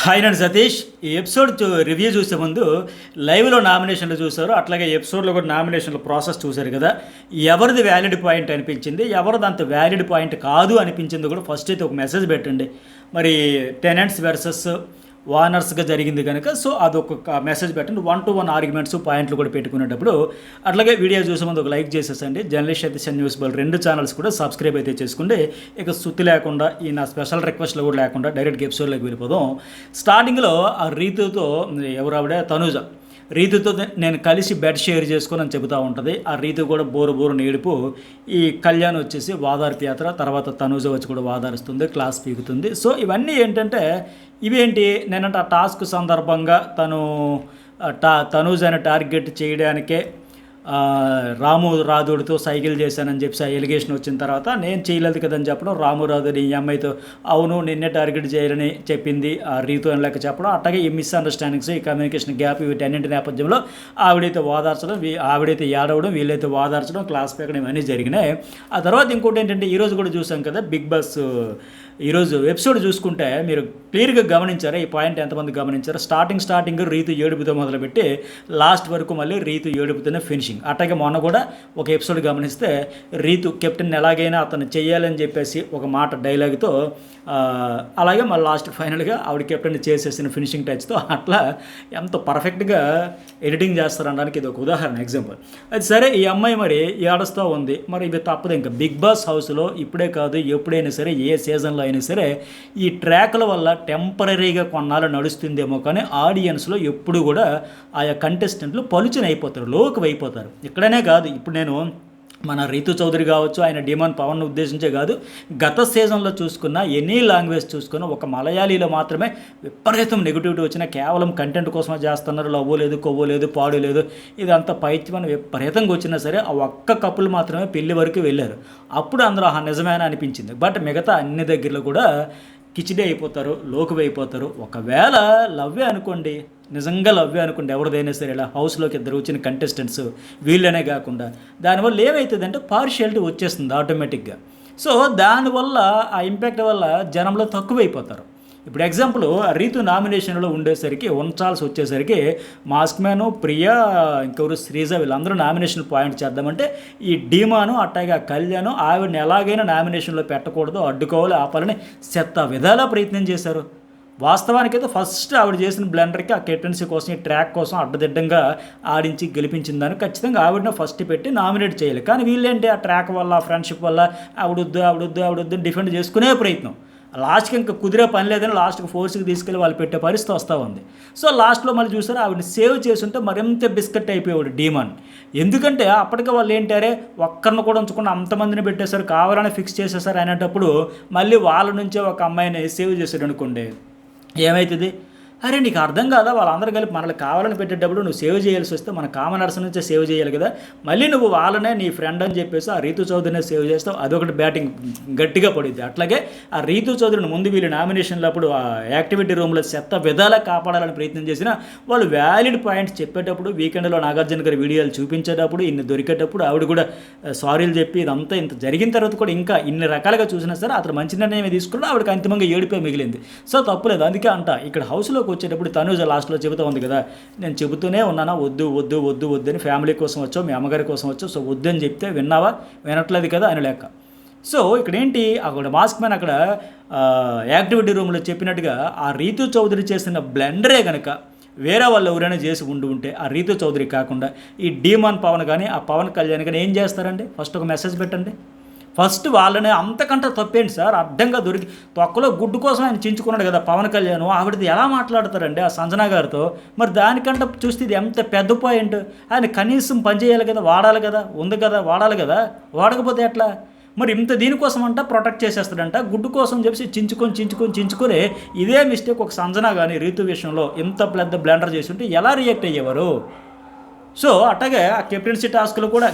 Hi నేను సతీష్. ఈ episode review చూసే ముందు లైవ్లో నామినేషన్లు చూశారు, అట్లాగే ఎపిసోడ్లో కూడా నామినేషన్ల ప్రాసెస్ చూశారు కదా. ఎవరిది వ్యాలిడ్ పాయింట్ అనిపించింది, ఎవరిది అంత వ్యాలిడ్ పాయింట్ కాదు అనిపించింది కూడా ఫస్ట్ అయితే ఒక మెసేజ్ పెట్టండి. మరి టెనెంట్స్ వర్సెస్ వానర్స్గా జరిగింది కనుక సో అదొక మెసేజ్ పెట్టండి. 1-to-1 ఆర్గ్యుమెంట్స్ పాయింట్లు కూడా పెట్టుకునేటప్పుడు అట్లాగే వీడియో చూసే ముందు ఒక లైక్ చేసేసండి. జర్నలిస్ట్ సతీష్ న్యూస్ బల్ 2 ఛానల్స్ కూడా సబ్స్క్రైబ్ అయితే చేసుకోండి. ఇక సుత్తి లేకుండా ఈ నా స్పెషల్ రిక్వెస్ట్లు కూడా లేకుండా డైరెక్ట్గా ఎపిసోడ్లోకి వెళ్ళిపోదాం. స్టార్టింగ్లో ఆ రీతుతో ఎవరావిడ తనూజ రీతుతో నేను కలిసి బెడ్ షేర్ చేసుకొని అని చెబుతూ ఉంటుంది. ఆ రీతు కూడా బోరు నేడుపు. ఈ కళ్యాణ్ వచ్చేసి వాదార్పు యాత్ర, తర్వాత తనూజ వచ్చి కూడా వాదారుస్తుంది, క్లాస్ పీకుతుంది. సో ఇవన్నీ ఏంటంటే ఇవేంటి నేనంటే ఆ టాస్క్ సందర్భంగా తనూజని టార్గెట్ చేయడానికే రాము రాధుడితో సైకిల్ చేశానని చెప్పి ఆ ఎలిగేషన్ వచ్చిన తర్వాత నేను చేయలేదు కదని చెప్పడం, రాము రాధుడి ఈ అమ్మాయితో అవును నిన్నే టార్గెట్ చేయాలని చెప్పింది ఆ రీతు అని లెక్క చెప్పడం, అట్లాగే ఈ మిస్అండర్స్టాండింగ్స్, ఈ కమ్యూనికేషన్ గ్యాప్, వీటన్నింటి నేపథ్యంలో ఆవిడైతే వాదార్చడం, ఆవిడైతే ఏడవడం, వీళ్ళైతే వాదార్చడం, క్లాస్ పీకడం ఇవన్నీ జరిగినాయి. ఆ తర్వాత ఇంకోటి ఏంటంటే ఈరోజు కూడా చూసాం కదా బిగ్ బాస్ ఈరోజు ఎపిసోడ్ చూసుకుంటే మీరు క్లియర్గా గమనించారా ఈ పాయింట్, ఎంతమంది గమనించారు? స్టార్టింగ్ రీతు ఏడుపుతో మొదలుపెట్టి లాస్ట్ వరకు మళ్ళీ రీతు ఏడుపుతోనే ఫినిషింగ్. అట్లాగే మొన్న కూడా ఒక ఎపిసోడ్ గమనిస్తే రీతు కెప్టెన్ ఎలాగైనా అతను చేయాలని చెప్పేసి ఒక మాట డైలాగ్తో, అలాగే మళ్ళీ లాస్ట్ ఫైనల్గా ఆవిడ కెప్టెన్ చేసేసిన ఫినిషింగ్ టచ్తో అట్లా ఎంత పర్ఫెక్ట్గా ఎడిటింగ్ చేస్తారనడానికి ఇది ఒక ఉదాహరణ, ఎగ్జాంపుల్. అది సరే ఈ అమ్మాయి మరి ఏడుస్తూ ఉంది, మరి ఇవి తప్పదు. ఇంకా బిగ్ బాస్ హౌస్లో ఇప్పుడే కాదు ఎప్పుడైనా సరే ఏ సీజన్లో అయినా సరే ఈ ట్రాక్ల వల్ల టెంపరీగా కొన్నాళ్ళు నడుస్తుందేమో కానీ ఆడియన్స్లో ఎప్పుడు కూడా ఆయా కంటెస్టెంట్లు పలుచనైపోతారు, లోకువైపోతారు. ఇక్కడనే కాదు, ఇప్పుడు నేను మన రీతు చౌదరి కావచ్చు, ఆయన డిమాండ్ పవన్ ఉద్దేశించే కాదు, గత సీజన్లో చూసుకున్న ఎనీ లాంగ్వేజ్ చూసుకున్న ఒక మలయాళీలో మాత్రమే విపరీతం నెగిటివిటీ వచ్చిన కేవలం కంటెంట్ కోసమే చేస్తున్నారు, లవ్వు లేదు, కొవ్వు లేదు, పాడు లేదు, ఇదంతా పైత్యమని విపరీతంగా వచ్చినా సరే ఆ ఒక్క కప్పులు మాత్రమే పెళ్లి వరకు వెళ్ళారు. అప్పుడు అందరూ నిజమేనా అనిపించింది. బట్ మిగతా అన్ని దగ్గరలో కూడా కిచిడి అయిపోతారు, లోకువైపోతారు. అయిపోతారు. ఒకవేళ లవ్వే అనుకోండి, నిజంగా లవ్వే అనుకోండి, ఎవరిదైనా సరే ఇలా హౌస్లోకి ఇద్దరు వచ్చిన కంటెస్టెంట్స్ వీళ్ళనే కాకుండా దానివల్ల ఏమవుతుందంటే పార్షియాలిటీ వచ్చేస్తుంది ఆటోమేటిక్గా. సో దానివల్ల ఆ ఇంపాక్ట్ వల్ల జనంలో తక్కువైపోతారు. ఇప్పుడు ఎగ్జాంపుల్ రీతు నామినేషన్లో ఉండేసరికి ఉంచాల్సి వచ్చేసరికి మాస్క్ మ్యాను, ప్రియా, ఇంకెవరు శ్రీజ వీళ్ళందరూ నామినేషన్ పాయింట్ చేద్దామంటే ఈ డీమాను అట్టాగా కళ్యాణ్ ఆవిడని ఎలాగైనా నామినేషన్లో పెట్టకూడదు, అడ్డుకోవాలి, ఆపాలని విధాలా ప్రయత్నం చేశారు. వాస్తవానికైతే ఫస్ట్ ఆవిడ చేసిన బ్లెండర్కి ఆ కెప్టెన్సీ కోసం ఈ ట్రాక్ కోసం అడ్డదిడ్డంగా ఆడించి గెలిపించిందని ఖచ్చితంగా ఆవిడని ఫస్ట్ పెట్టి నామినేట్ చేయాలి. కానీ వీళ్ళేంటి ఆ ట్రాక్ వల్ల, ఫ్రెండ్షిప్ వల్ల ఆవిడొద్దు డిఫెండ్ చేసుకునే ప్రయత్నం. లాస్ట్కి ఇంకా కుదిరే పని లేదని లాస్ట్కి ఫోర్స్కి తీసుకెళ్ళి వాళ్ళు పెట్టే పరిస్థితి వస్తూ ఉంది. సో లాస్ట్లో మళ్ళీ చూసారు ఆవిడని సేవ్ చేస్తుంటే మరింత బిస్కెట్ అయిపోయాడు డీమాన్. ఎందుకంటే అప్పటికే వాళ్ళు ఏంటారే ఒక్కరిని కూడా ఉంచకుండా అంతమందిని పెట్టేశారు, కావాలని ఫిక్స్ చేసేసారు అనేటప్పుడు మళ్ళీ వాళ్ళ నుంచే ఒక అమ్మాయిని సేవ్ చేశాడు అనుకోండి, ఏమవుతుంది? అరే నీకు అర్థం కాదా, వాళ్ళందరూ కలిపి మనల్ని కావాలని పెట్టేటప్పుడు నువ్వు సేవ్ చేయాల్సి వస్తే మన కామనర్స్ నుంచే సేవ్ చేయాలి కదా, మళ్ళీ నువ్వు వాళ్ళనే నీ ఫ్రెండ్ అని చెప్పేసి ఆ రీతు చౌదరినే సేవ్ చేస్తావు, అదొకటి బ్యాటింగ్ గట్టిగా పడుద్ది. అట్లాగే ఆ రీతు చౌదరిని ముందు వీళ్ళు నామినేషన్లో అప్పుడు ఆ యాక్టివిటీ రూమ్లో విధాలా కాపాడాలని ప్రయత్నం చేసినా వాళ్ళు వ్యాలిడ్ పాయింట్స్ చెప్పేటప్పుడు, వీకెండ్లో నాగార్జున గారి వీడియోలు చూపించేటప్పుడు, ఇన్ని దొరికేటప్పుడు ఆవిడ కూడా సారీలు చెప్పి ఇదంతా ఇంత జరిగిన తర్వాత కూడా ఇంకా ఇన్ని రకాలుగా చూసినా సరే అతను మంచి నిర్ణయం తీసుకుని ఆవిడకి అంతిమంగా ఏడిపోయి మిగిలింది. సో తప్పులేదు. అందుకే అంట ఇక్కడ హౌస్లో వచ్చేటప్పుడు తనూజ లాస్ట్లో చెబుతూ ఉంది కదా, నేను చెబుతూనే ఉన్నానా వద్దు అని, ఫ్యామిలీ కోసం వచ్చావు, మీ అమ్మగారి కోసం వచ్చావు, సో వద్దు అని చెప్తే విన్నావా, వినట్లేదు కదా అని లెక్క. సో ఇక్కడ ఏంటి అక్కడ మాస్క్ మ్యాన్ అక్కడ యాక్టివిటీ రూమ్లో చెప్పినట్టుగా ఆ రీతు చౌదరి చేసిన బ్లెండరే కనుక వేరే వాళ్ళు ఎవరైనా చేసి ఉంటే ఆ రీతు చౌదరి కాకుండా ఈ డీమాన్ పవన్ కానీ ఆ పవన్ కళ్యాణ్ కానీ ఏం చేస్తారండి? ఫస్ట్ ఒక మెసేజ్ పెట్టండి. ఫస్ట్ వాళ్ళని అంతకంటే తప్పేంటి సార్, అడ్డంగా దొరికి తొక్కలో గుడ్డు కోసం ఆయన చించుకున్నాడు కదా పవన్ కళ్యాణ్, ఆవిడది ఎలా మాట్లాడతారండి ఆ సంజన గారితో? మరి దానికంటే చూస్తే ఇది ఎంత పెద్ద పాయింట్. ఆయన కనీసం పని చేయాలి కదా, వాడాలి కదా, ఉంది కదా, వాడాలి కదా, వాడకపోతే ఎట్లా? మరి ఇంత దీనికోసం అంట ప్రొటెక్ట్ చేసేస్తాడంట, గుడ్డు కోసం చెప్పి చించుకొని ఇదే మిస్టేక్ ఒక సంజన కానీ రీతు విషయంలో ఇంత పెద్ద బ్లెండర్ చేసి ఉంటే ఎలా రియాక్ట్ అయ్యేవారు? సో అట్లాగే ఆ కెప్టెన్సీ టాస్క్లో కూడా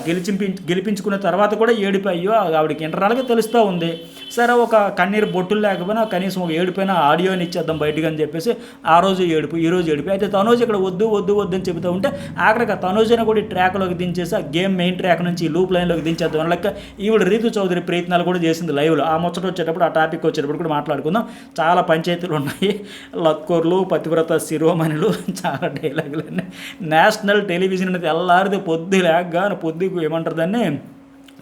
గెలిపించుకున్న తర్వాత కూడా ఏడిపి అయ్యో ఆవిడకి ఇంటర్నల్గా తెలుస్తూ ఉంది. సరే ఒక కన్నీరు బొట్టులు లేకపోయినా కనీసం ఒక ఏడిపోయినా ఆడియోని ఇచ్చేద్దాం బయటకు అని చెప్పేసి ఆ రోజు ఏడుపు ఈ రోజు ఏడుపు. అయితే తనూజ్ ఇక్కడ వద్దు వద్దు వద్దు అని చెబుతూ ఉంటే ఆఖరికి తనూజ్ని కూడా ఈ ట్రాక్లోకి దించేసి ఆ గేమ్ మెయిన్ ట్రాక్ నుంచి లూప్ లైన్లోకి దించేద్దాం లెక్క ఈవిడ రీతు చౌదరి ప్రయత్నాలు కూడా చేసింది లైవ్లో. ఆ ముచ్చట వచ్చేటప్పుడు ఆ టాపిక్ వచ్చేటప్పుడు కూడా మాట్లాడుకుందాం. చాలా పంచాయతీలు ఉన్నాయి, లక్కోర్లు, పతివ్రత శిరోమణులు, చాలా డైలాగులు అన్నీ. నేషనల్ టెలివిజన్ అనేది తెల్లారిది పొద్దు లేకగా పొద్దుకు ఏమంటారు దాన్ని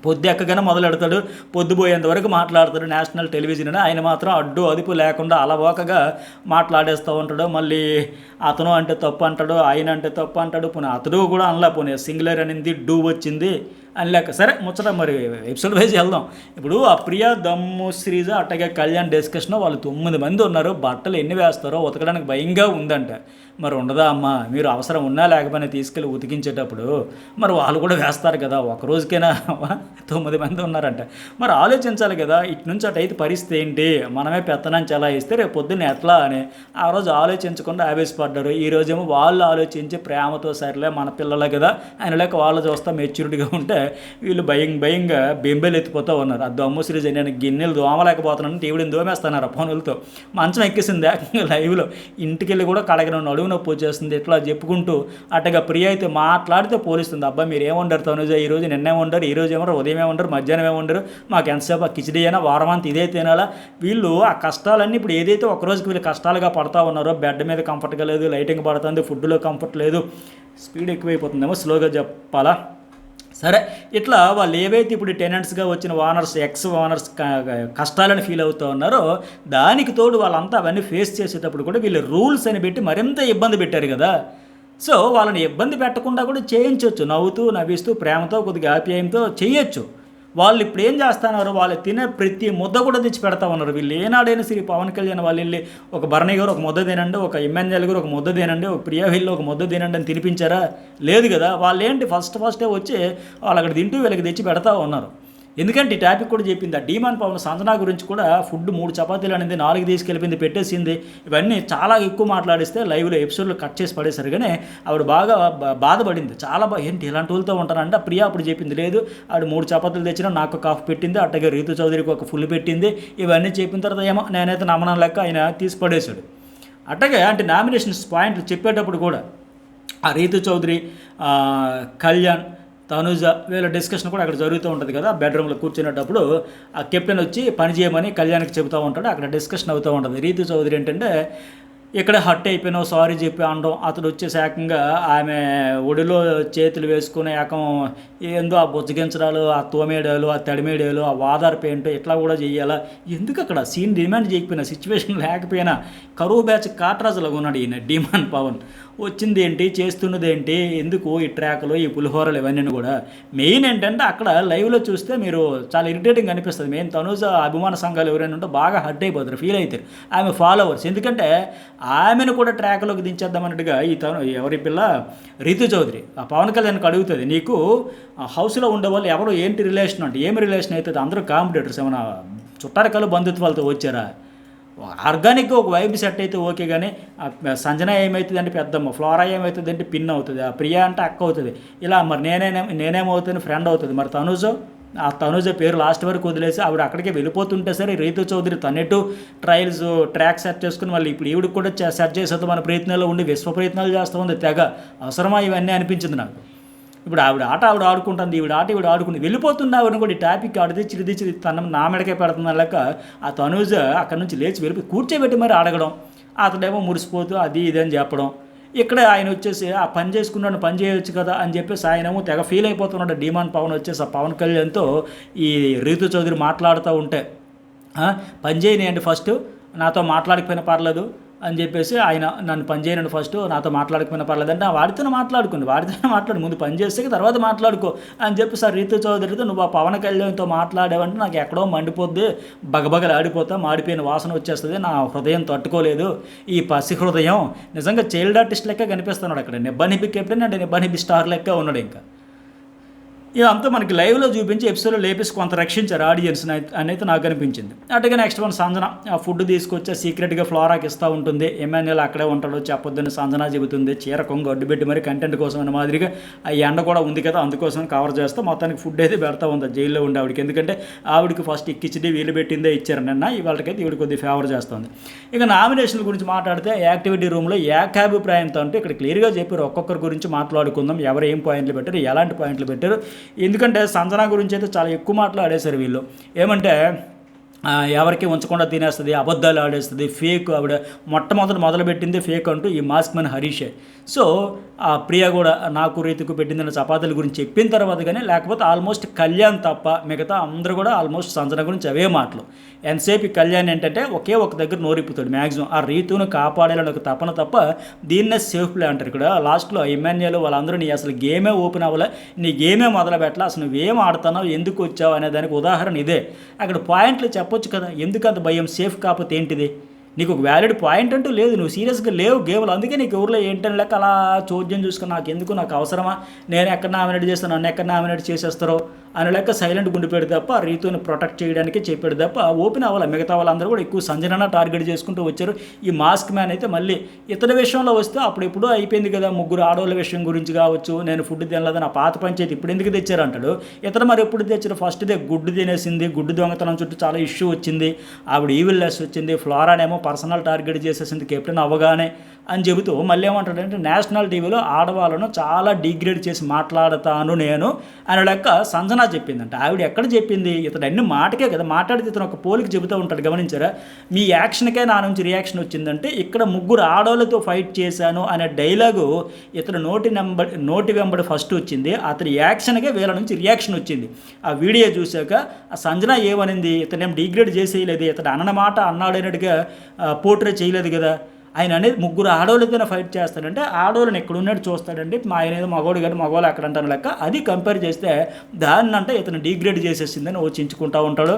పొద్దు ఎక్కగానే మొదలెడతాడు, పొద్దుపోయేంత వరకు మాట్లాడతాడు నేషనల్ టెలివిజన్ అని. ఆయన మాత్రం అడ్డు అదుపు లేకుండా అలవోకగా మాట్లాడేస్తూ ఉంటాడు. మళ్ళీ అతను అంటే తప్పు అంటాడు, ఆయన అంటే తప్పు అంటాడు, పోనీ అతడు కూడా అనలే, పోనీ సింగులర్ అనింది డూ వచ్చింది అని లేక. సరే ముచ్చట మరి ఎపిసోడ్ వైజ్ వెళ్దాం. ఇప్పుడు ఆ ప్రియా, దమ్ము, శ్రీజ, అట్టగే కళ్యాణ్ డిస్కషన్. వాళ్ళు 9 మంది ఉన్నారు. బట్టలు ఎన్ని వేస్తారో ఉతకడానికి భయంగా ఉందంట. మరి ఉండదా అమ్మా, మీరు అవసరం ఉన్నా లేకపోయినా తీసుకెళ్ళి ఉతికించేటప్పుడు మరి వాళ్ళు కూడా వేస్తారు కదా, ఒక రోజుకైనా 9 మంది ఉన్నారంట. మరి ఆలోచించాలి కదా, ఇటు నుంచి అటు అయితే పరిస్థితి ఏంటి, మనమే పెత్తనం చెలాయిస్తే రేపు పొద్దున్న ఎట్లా అని ఆ రోజు ఆలోచించకుండా ఆవేశపడ్డారు. ఈ రోజేమో వాళ్ళు ఆలోచించి ప్రేమతో సరిలే మన పిల్లలే కదా ఆయన లేక వాళ్ళు చూస్తా మెచ్యూరిటీగా ఉంటే వీళ్ళు భయంగా బెంబేలు ఎత్తిపోతూ ఉన్నారు. ఆ దమ్ము సిరీజ్ నేను గిన్నెలు దోమలేకపోతున్నాను, టీవీని దోమేస్తున్నారు ఆ పనులతో. మంచం ఎక్కేసింది ఏకంగా లైవ్లో. ఇంటికి వెళ్ళి కూడా కడగన నడువు నొప్పి వచ్చేస్తుంది ఇట్లా చెప్పుకుంటూ. అట్టగా ప్రియ అయితే మాట్లాడితే పోలిస్తుంది. అబ్బా మీరు ఏమంటారు తనుజ, ఈరోజు నిన్నేమంటారు, ఈరోజు ఏమన్నారు, ఉదయం ఏమంటారు, మధ్యాహ్నం ఏమంటారు, మాకు ఎంతసేపు ఆ కిచిడి అయినా వారమంతా ఇదే తినాలా. వీళ్ళు ఆ కష్టాలన్నీ ఇప్పుడు ఏదైతే ఒకరోజుకి వీళ్ళు కష్టాలుగా పడతా ఉన్నారో, బెడ్ మీద కంఫర్ట్గా లేదు, లైటింగ్ పడుతుంది, ఫుడ్లో కంఫర్ట్ లేదు, స్పీడ్ ఎక్కువైపోతుందేమో, స్లోగా చెప్పాలా. సరే ఇట్లా వాళ్ళు ఏవైతే ఇప్పుడు టెనెంట్స్గా వచ్చిన ఓనర్స్, ఎక్స్ ఓనర్స్ కష్టాలను ఫీల్ అవుతూ ఉన్నారో దానికి తోడు వాళ్ళంతా అవన్నీ ఫేస్ చేసేటప్పుడు కూడా వీళ్ళు రూల్స్ అని పెట్టి మరింత ఇబ్బంది పెట్టారు కదా. సో వాళ్ళని ఇబ్బంది పెట్టకుండా కూడా చేయించవచ్చు, నవ్వుతూ నవ్విస్తూ ప్రేమతో కొద్దిగా ఆప్యాయంతో చేయొచ్చు. వాళ్ళు ఇప్పుడు ఏం చేస్తున్నారు, వాళ్ళు తినే ప్రతి ముద్ద కూడా తెచ్చి పెడతా ఉన్నారు. వీళ్ళు ఏనాడైనా సరే పవన్ కళ్యాణ్ వాళ్ళు వెళ్ళి ఒక భరణి గారు ఒక ముద్ద తినండి, ఒక ఎమ్మెల్యేలు గారు ఒక ముద్ద తినండి, ఒక ప్రియా వీళ్ళు ఒక ముద్ద తినండి అని తినిపించారా? లేదు కదా. వాళ్ళు ఏంటి ఫస్టే వచ్చి వాళ్ళు అక్కడ తింటూ వీళ్ళకి తెచ్చి పెడతా ఉన్నారు. ఎందుకంటే ఈ టాపిక్ కూడా చెప్పింది ఆ డీమాన్ పవన్ సంజన గురించి కూడా. ఫుడ్ 3 చపాతీలు అనేది 4 తీసుకెళ్ళిపోయింది, పెట్టేసింది. ఇవన్నీ చాలా ఎక్కువ మాట్లాడిస్తే లైవ్లో ఎపిసోడ్లో కట్ చేసి పడేశారు. కానీ ఆవిడ బాగా బాధపడింది, చాలా ఏంటి ఇలాంటి వాళ్ళతో ఉంటానంటే. ఆ ప్రియా అప్పుడు చెప్పింది లేదు, ఆవిడ 3 చపాతీలు తెచ్చినా నాకు ఒక హాఫ్ పెట్టింది, అట్టగా రీతు చౌదరికి ఒక ఫుల్ పెట్టింది. ఇవన్నీ చెప్పిన తర్వాత ఏమో నేనైతే నమ్మనం లెక్క ఆయన తీసి పడేశాడు. అట్టగే అంటే నామినేషన్స్ పాయింట్లు చెప్పేటప్పుడు కూడా ఆ రీతు చౌదరి, కళ్యాణ్, తనుజ వీళ్ళ డిస్కషన్ కూడా అక్కడ జరుగుతూ ఉంటుంది కదా. బెడ్రూమ్లో కూర్చునేటప్పుడు ఆ కెప్టెన్ వచ్చి పని చేయమని కళ్యాణ్కి చెబుతూ ఉంటాడు. అక్కడ డిస్కషన్ అవుతూ ఉంటుంది. రీతు చౌదరి ఏంటంటే ఇక్కడ హట్ అయిపోయినావు సారీ చెప్పి అనడం. అతడు వచ్చేసి ఏకంగా ఆమె ఒడిలో చేతులు వేసుకుని ఏకం ఏందో ఆ బుజ్జగించడాలు, ఆ తోమేడాలు, ఆ తడిమేడాలు, ఆ వాదార్ పెయింట్ ఇట్లా కూడా చెయ్యాలా? ఎందుకు అక్కడ సీన్ డిమాండ్ చేయకపోయినా, సిచ్యువేషన్ లేకపోయినా కరువు బ్యాచ్ కాట్రాజులాగా ఉన్నాడు ఈయన డీమాన్ పవన్. వచ్చింది ఏంటి, చేస్తున్నది ఏంటి, ఎందుకు ఈ ట్రాక్లు, ఈ పులిహోరలు ఇవన్నీ కూడా. మెయిన్ ఏంటంటే అక్కడ లైవ్లో చూస్తే మీరు చాలా ఇరిటేటింగ్ అనిపిస్తుంది. మెయిన్ తనుజ అభిమాన సంఘాలు ఎవరైనా ఉంటే బాగా హర్ట్ అయిపోతారు, ఫీల్ అవుతారు ఆమె ఫాలోవర్స్. ఎందుకంటే ఆమెను కూడా ట్రాక్లోకి దించేద్దామన్నట్టుగా ఎవరి పిల్ల రీతు చౌదరి ఆ పవన్ కళ్యాణ్కి అడుగుతుంది, నీకు హౌస్లో ఉండేవాళ్ళు ఎవరు ఏంటి రిలేషన్ అంటే, ఏమి రిలేషన్ అవుతుంది, అందరూ కాంపిటేటర్స్, ఏమైనా చుట్టారికలు బంధుత్వాలతో వచ్చారా? ఆర్గానిక్గా ఒక వైబ్ సెట్ అయితే ఓకే. కానీ సంజన ఏమవుతుంది అంటే పెద్దమ్మ, ఫ్లోరా ఏమవుతుంది అంటే పిన్ అవుతుంది, ఆ ప్రియా అంటే అక్క అవుతుంది. ఇలా మరి నేనేమవుతుంది ఫ్రెండ్ అవుతుంది. మరి ఆ తనుజ పేరు లాస్ట్ వరకు వదిలేసి ఆవిడ అక్కడికే వెళ్ళిపోతుంటే సరే రీతు చౌదరి తనెటు ట్రాక్ సెట్ చేసుకుని మళ్ళీ ఇప్పుడు ఈవిడికి కూడా సెట్ చేసేది మన ప్రయత్నాల్లో ఉండి విశ్వ ప్రయత్నాలు చేస్తూ ఉంది. తెగ అవసరమా ఇవన్నీ అనిపించింది నాకు. ఇప్పుడు ఆవిడ ఆడుకుంటుంది, ఈవిడ ఆడుకుంటుంది, వెళ్ళిపోతుంది. ఆవిడని కూడా ఈ టాపిక్ ఆడితే చిరిది తన నా మెడకే పెడుతుంది లేక ఆ తనుజ అక్కడి నుంచి లేచి వెళ్ళిపోయి కూర్చోబెట్టి మరి అడగడం, అతడేమో మురిసిపోతూ అది ఇది అని చెప్పడం. ఇక్కడ ఆయన వచ్చేసి ఆ పని చేసుకున్నాడు, పని చేయొచ్చు కదా అని చెప్పేసి ఆయనేమో తెగ ఫీల్ అయిపోతున్నాడు. డీమాన్ పవన్ వచ్చేసి ఆ పవన్ కళ్యాణ్తో ఈ రీతు చౌదరి మాట్లాడుతూ ఉంటే, పని చేయనియండి ఫస్ట్, నాతో మాట్లాడకపోయినా పర్లేదు అని చెప్పేసి ఆయన నన్ను పని చేయనండి ఫస్ట్, నాతో మాట్లాడకపోయినా పర్లేదు అంటే వాడితోనే మాట్లాడు, ముందు పని చేస్తే తర్వాత మాట్లాడుకో అని చెప్పి సార్ రీతు చౌదరితో నువ్వు ఆ పవన్ కళ్యాణ్తో మాట్లాడావంటే నాకు ఎక్కడో మండిపోద్ది, బగబగలు ఆడిపోతా, మాడిపోయిన వాసన వచ్చేస్తుంది, నా హృదయం తట్టుకోలేదు. ఈ పసి హృదయం నిజంగా చైల్డ్ ఆర్టిస్ట్ లెక్క కనిపిస్తున్నాడు అక్కడ. నిబ్బనిబ్బి కెప్టెన్ అంటే నిబ్బనిబ్బి స్టార్ లెక్క ఉన్నాడు. ఇంకా ఇదంతా మనకి లైవ్లో చూపించి ఎపిసోడ్లో లేపేసి కొంత రక్షించారు ఆడియన్స్ అనేది నాకు అనిపించింది. అటుగా నెక్స్ట్ వన్ సంజన ఆ ఫుడ్ తీసుకొచ్చి సీక్రెట్గా ఫ్లోరాకి ఇస్తూ ఉంటుంది. ఎమ్మెన్యేలు అక్కడే ఉంటాడో చెప్పొద్దని సంజన చెబుతుంది. చీర కొంగు అడ్డు పెట్టి మరి కంటెంట్ కోసం అనే మాదిరిగా ఆ ఎండ కూడా ఉంది కదా అందుకోసం కవర్ చేస్తే మొత్తానికి ఫుడ్ అయితే పెడతా ఉంది జైల్లో ఉండే ఆవిడకి. ఎందుకంటే ఆవిడకి ఫస్ట్ కిచిడి వీలు పెట్టిందే ఇచ్చారు నిన్న, ఇవాళకైతే ఈవిడ కొద్దిగా ఫేవర్ చేస్తుంది. ఇక నామినేషన్ల గురించి మాట్లాడితే యాక్టివిటీ రూమ్లో ఏకాభిప్రాయంతో అంటే ఇక్కడ క్లియర్గా చెప్పారు ఒక్కొక్కరి గురించి మాట్లాడుకుందాం, ఎవరు ఏం పాయింట్లు పెట్టారు, ఎలాంటి పాయింట్లు పెట్టారు. ఎందుకంటే సంజన గురించి అయితే చాలా ఎక్కువ మాట్లాడేశారు వీళ్ళు. ఏమంటే ఎవరికి ఉంచకుండా తినేస్తుంది, అబద్ధాలు ఆడేస్తుంది, ఫేక్. ఆవిడ మొదలుపెట్టింది ఫేక్ అంటూ ఈ మాస్క్ మ్యాన్ హరీషే. సో ఆ ప్రియ కూడా నాకు రీతికు పెట్టిందన్న చపాతీల గురించి చెప్పిన తర్వాత కానీ, లేకపోతే ఆల్మోస్ట్ కళ్యాణ్ తప్ప మిగతా అందరూ కూడా ఆల్మోస్ట్ సంజన గురించి అవే మాటలు. ఎంతసేపు కళ్యాణ్ ఏంటంటే ఒకే ఒక దగ్గర నోరిప్పుతాడు మ్యాక్సిమం, ఆ రీతును కాపాడాలని ఒక తపన తప్ప దీన్నే సేఫ్ ప్లే అంటారు. ఇక్కడ లాస్ట్లో ఎమ్మెన్యేలు వాళ్ళందరూ నీ అసలు గేమే ఓపెన్ అవ్వలే, నీ గేమే మొదలు పెట్టలే, అసలు నువ్వేం ఆడుతున్నావు, ఎందుకు వచ్చావు అనే దానికి ఉదాహరణ ఇదే. అక్కడ పాయింట్లు చెప్పొచ్చు కదా, ఎందుకు అంత భయం, సేఫ్ కాకపోతే ఏంటిది, నీకు ఒక వ్యాలిడ్ పాయింట్ అంటూ లేదు, నువ్వు సీరియస్గా లేవు గేమ్లో, అందుకే నీకు ఊర్లో ఏంటని లెక్క అలా చోద్యం చూసుకుని నాకు ఎందుకు, నాకు అవసరమా, నేను ఎక్కడ నామినేట్ చేస్తాను, నన్ను ఎక్కడ నామినేట్ చేసేస్తారో అని లెక్క సైలెంట్ గుండిపోయాడు తప్ప రీతుని ప్రొటెక్ట్ చేయడానికి చెప్పాడు తప్ప ఓపెన్ అవ్వాలి. మిగతా వాళ్ళందరూ కూడా ఎక్కువ సంజన టార్గెట్ చేసుకుంటూ వచ్చారు. ఈ మాస్క్ మ్యాన్ అయితే మళ్ళీ ఇతర విషయంలో వస్తే అప్పుడు ఎప్పుడూ అయిపోయింది కదా, ముగ్గురు ఆడవాళ్ళ విషయం గురించి కావచ్చు, నేను ఫుడ్ తినలేదు, నా పాత పంచాయతీ ఇప్పుడు ఎందుకు తెచ్చారు అంటాడు. ఇతను మరి ఎప్పుడు తెచ్చారు, ఫస్ట్దే గుడ్డు తినేసింది, గుడ్డు దొంగతనం చుట్టూ చాలా ఇష్యూ వచ్చింది, ఆవిడ ఈవిల్లెస్ వచ్చింది, ఫ్లోరానేమో పర్సనల్ టార్గెట్ చేసేసింది కెప్టెన్ అవ్వగానే అని చెబుతూ మళ్ళీ ఏమంటాడంటే నేషనల్ టీవీలో ఆడవాళ్ళను చాలా డిగ్రేడ్ చేసి మాట్లాడతాను నేను అని లెక్క సంజన చెప్పిందంట. ఆవిడ ఎక్కడ చెప్పింది, ఇతడు అన్ని మాటకే కదా మాట్లాడితే ఇతను ఒక పోలికి చెబుతూ ఉంటాడు. గమనించారా, మీ యాక్షన్కే నా నుంచి రియాక్షన్ వచ్చిందంటే ఇక్కడ ముగ్గురు ఆడవాళ్ళతో ఫైట్ చేశాను అనే డైలాగు ఇతను నోటి వెంబడి ఫస్ట్ వచ్చింది, అతని యాక్షన్కే వీళ్ళ నుంచి రియాక్షన్ వచ్చింది. ఆ వీడియో చూశాక ఆ సంజన ఏమనింది, ఇతనేం డిగ్రేడ్ చేసేయలేదు, ఇతడు అన్న మాట అన్నాడైనట్టుగా పోర్ట్రే చేయలేదు కదా. ఆయన అనేది ముగ్గురు ఆడవాళ్ళతోనే ఫైట్ చేస్తాడంటే ఆడవాళ్ళని ఎక్కడున్నట్టు చూస్తాడండి, మా ఆయన ఏదో మగవాడు కానీ మగవాళ్ళు అక్కడ అంటాను లెక్క. అది కంపేర్ చేస్తే దాన్ని అంటే ఇతను డిగ్రేడ్ చేసేసిందని ఓచించుకుంటూ ఉంటాడు.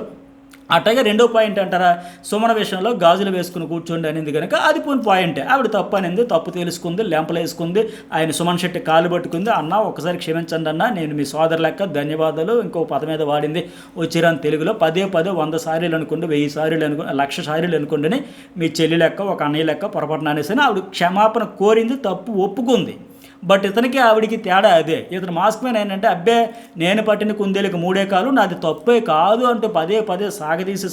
అట్లాగే రెండో పాయింట్ అంటారా, సుమన విషయంలో గాజులు వేసుకుని కూర్చోండి అనేది కనుక అది పోని పాయింటే. ఆవిడ తప్పు అనేది, తప్పు తెలుసుకుంది, లెంపలు వేసుకుంది, ఆయన సుమన్ శెట్టి కాలు పట్టుకుంది, అన్న ఒకసారి క్షమించండి అన్న, నేను మీ సోదరు లెక్క, ధన్యవాదాలు, ఇంకో పద మీద వాడింది వచ్చిరాని తెలుగులో, 100 సారీలు అనుకోండి, 1000 సారీలు అనుకోండి, 1,00,000 సారీలు అనుకోండి, మీ చెల్లి లెక్క, ఒక అన్నయ్య లెక్క పొరపాటున అనేసి ఆవిడ క్షమాపణ కోరింది, తప్పు ఒప్పుకుంది. బట్ ఇతనికి ఆవిడికి తేడా అదే. ఇతను మాస్క్ మ్యాన్ ఏంటంటే అబ్బే నేను పట్టిన కుందేలకు 3 కాలు, నాది తప్పే కాదు అంటూ పదే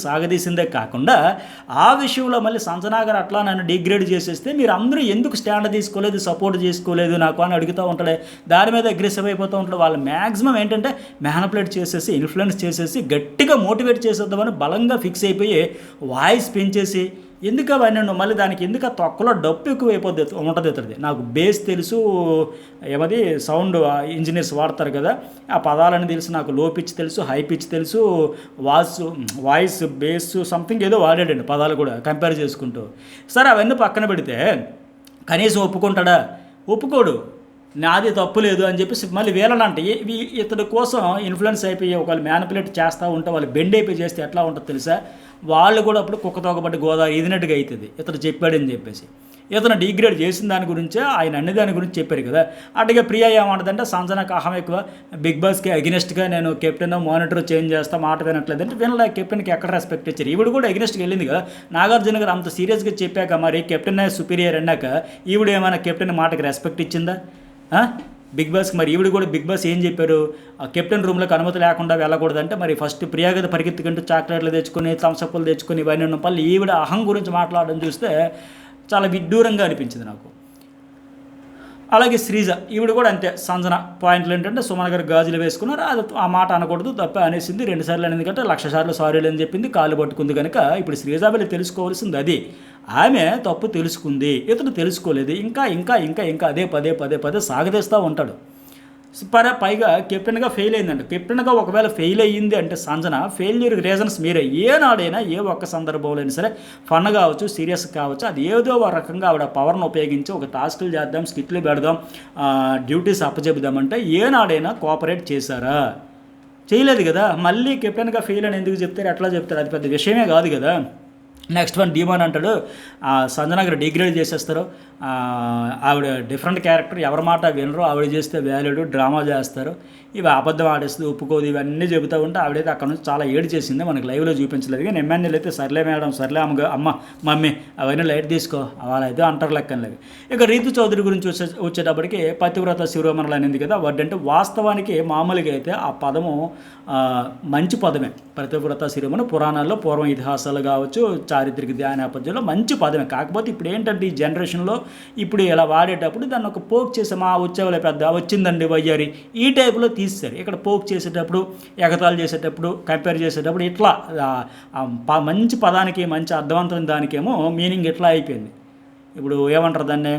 సాగదీసిందే కాకుండా ఆ విషయంలో మళ్ళీ సంజన గారు అట్లా నన్ను డిగ్రేడ్ చేసేస్తే మీరు అందరూ ఎందుకు స్టాండ్ తీసుకోలేదు, సపోర్ట్ చేసుకోలేదు నాకు అని అడుగుతూ ఉంటాడే. దాని మీద అగ్రెసివ్ అయిపోతూ ఉంటాడు. వాళ్ళు మ్యాక్సిమం ఏంటంటే మ్యానిపులేట్ చేసేసి, ఇన్ఫ్లుయెన్స్ చేసేసి, గట్టిగా మోటివేట్ చేసేద్దామని బలంగా ఫిక్స్ అయిపోయి వాయిస్ పెంచేసి ఎందుకు అవన్నీ మళ్ళీ దానికి ఎందుకు ఆ తొక్కలో డప్పు ఎక్కువ అయిపోద్ది ఉంటుంది ఇతడిది. నాకు బేస్ తెలుసు, ఏమది సౌండ్ ఇంజనీర్స్ వాడతారు కదా, ఆ పదాలని తెలుసు, నాకు లో పిచ్ తెలుసు, హై పిచ్ తెలుసు, వాయిస్ బేస్ సంథింగ్ ఏదో వాడాడండి పదాలు కూడా కంపేర్ చేసుకుంటూ. సరే అవన్నీ పక్కన పెడితే కనీసం ఒప్పుకుంటాడా, ఒప్పుకోడు. నాది తప్పు లేదు అని చెప్పేసి మళ్ళీ వీళ్ళనంటే ఇతడి కోసం ఇన్ఫ్లుయెన్స్ అయిపోయి ఒకళ్ళు మ్యానిపులేట్ చేస్తూ ఉంటే వాళ్ళు బెండ్ అయిపోయి చేస్తే ఎట్లా ఉంటుందో తెలుసా, వాళ్ళు కూడా అప్పుడు కుక్క తోకబట్టి గోదావరి ఇదినట్టుగా అవుతుంది. ఇతను చెప్పాడని చెప్పేసి ఇతను డిగ్రేడ్ చేసిన దాని గురించే ఆయన అన్ని దాని గురించి చెప్పారు కదా. అటుగా ప్రియా ఏమంటుందంటే సంజనకు అహం ఎక్కువ, బిగ్ బాస్కి అగెనిస్ట్గా నేను కెప్టెన్ మానిటర్ చేంజ్ చేస్తా, మాట వినట్లేదు అంటే వీళ్ళ కెప్టెన్కి ఎక్కడ రెస్పెక్ట్ ఇచ్చారు. ఈవిడ కూడా అగెనిస్ట్గా వెళ్ళింది కదా. నాగార్జున గారు అంత సీరియస్గా చెప్పాక మరి కెప్టెన్ సుపీరియర్ అన్నాక ఈవిడ ఏమైనా కెప్టెన్ మాటకి రెస్పెక్ట్ ఇచ్చిందా బిగ్ బాస్కి? మరి ఈవిడ కూడా బిగ్ బాస్ ఏం చెప్పారు, కెప్టెన్ రూమ్లోకి అనుమతి లేకుండా వెళ్ళకూడదంటే మరి ఫస్ట్ ప్రియాగత పరిగెత్తుకుంటూ చాక్లెట్లు తెచ్చుకొని, థమ్సప్లు తెచ్చుకొని ఇవన్నీ ఉన్న పనులు ఈవిడ అహం గురించి మాట్లాడడం చూస్తే చాలా విడ్డూరంగా అనిపించింది నాకు. అలాగే శ్రీజ ఈవిడ కూడా అంతే. సంజన పాయింట్లు ఏంటంటే సుమన గారు గాజులు వేసుకున్నారు, అది ఆ మాట అనకూడదు, తప్పే అనేసింది 2 సార్లు అనేది కంటే 1,00,000 సార్లు సారీలు అని చెప్పింది, కాలు పట్టుకుంది కనుక ఇప్పుడు శ్రీజాబలి తెలుసుకోవాల్సింది అది. ఆమె తప్పు తెలుసుకుంది, ఇతను తెలుసుకోలేదు, ఇంకా ఇంకా ఇంకా ఇంకా అదే పదే సాగదీస్తూ ఉంటాడు. పైగా కెప్టెన్గా ఫెయిల్ అయిందండి. కెప్టెన్గా ఒకవేళ ఫెయిల్ అయ్యింది అంటే సంజన, ఫెయిల్యూర్ రీజన్స్ మీరే. ఏనాడైనా ఏ ఒక్క సందర్భంలో అయినా సరే ఫన్ కావచ్చు, సీరియస్ కావచ్చు, అది ఏదో ఒక రకంగా ఆవిడ పవర్ను ఉపయోగించి ఒక టాస్కులు చేద్దాం, స్కిట్లు పెడదాం, డ్యూటీస్ అప్పచెబుదామంటే ఏనాడైనా కోఆపరేట్ చేశారా? చేయలేదు కదా. మళ్ళీ కెప్టెన్గా ఫెయిల్ అని ఎందుకు చెప్తారు, ఎట్లా చెప్తారు, అది పెద్ద విషయమే కాదు కదా. నెక్స్ట్ వన్ డీమాన్ అంటాడు, సంజన గారు డిగ్రేడ్ చేసేస్తారు, ఆవిడ డిఫరెంట్ క్యారెక్టర్, ఎవరి మాట వినరు, ఆవిడ చేస్తే వ్యాలిడ్ డ్రామా చేస్తారు. ఇవి అబద్ధం ఆడేస్తుంది, ఒప్పుకోదు, ఇవన్నీ చెబుతూ ఉంటే ఆవిడైతే అక్కడ నుంచి చాలా ఏడు చేసింది. మనకు లైవ్లో చూపించలేదు, కానీ ఎమ్మెన్యేలు అయితే సర్లే మేడం, సర్లే అమ్మ మమ్మీ అవన్నీ లైట్ తీసుకో వాళ్ళైతే అంటారు లెక్కనలేదు. ఇక రీతు చౌదరి గురించి వచ్చేటప్పటికి పతివ్రత శిరోమణులు అనేది కదా వర్డ్. అంటే వాస్తవానికి మామూలుగా అయితే ఆ పదము మంచి పదమే. పతివ్రత శిరోమణి పురాణాల్లో పూర్వం ఇతిహాసాలు కావచ్చు, చారిత్రక ధ్యాన నేపథ్యంలో మంచి పదమే. కాకపోతే ఇప్పుడు ఏంటంటే ఈ జనరేషన్లో ఇప్పుడు ఇలా వాడేటప్పుడు దాన్ని ఒక పోక్ చేసి వచ్చేవాళ్ళ పెద్ద వచ్చిందండి వయ్యారి ఈ టైపులో తీస్తారు. ఇక్కడ పోక్ చేసేటప్పుడు, ఎగతాళి చేసేటప్పుడు, కంపేర్ చేసేటప్పుడు ఇట్లా మంచి పదానికి మంచి అర్థవంతమైన దానికేమో మీనింగ్ ఇట్లా అయిపోయింది. ఇప్పుడు ఏమంటారు దాన్ని,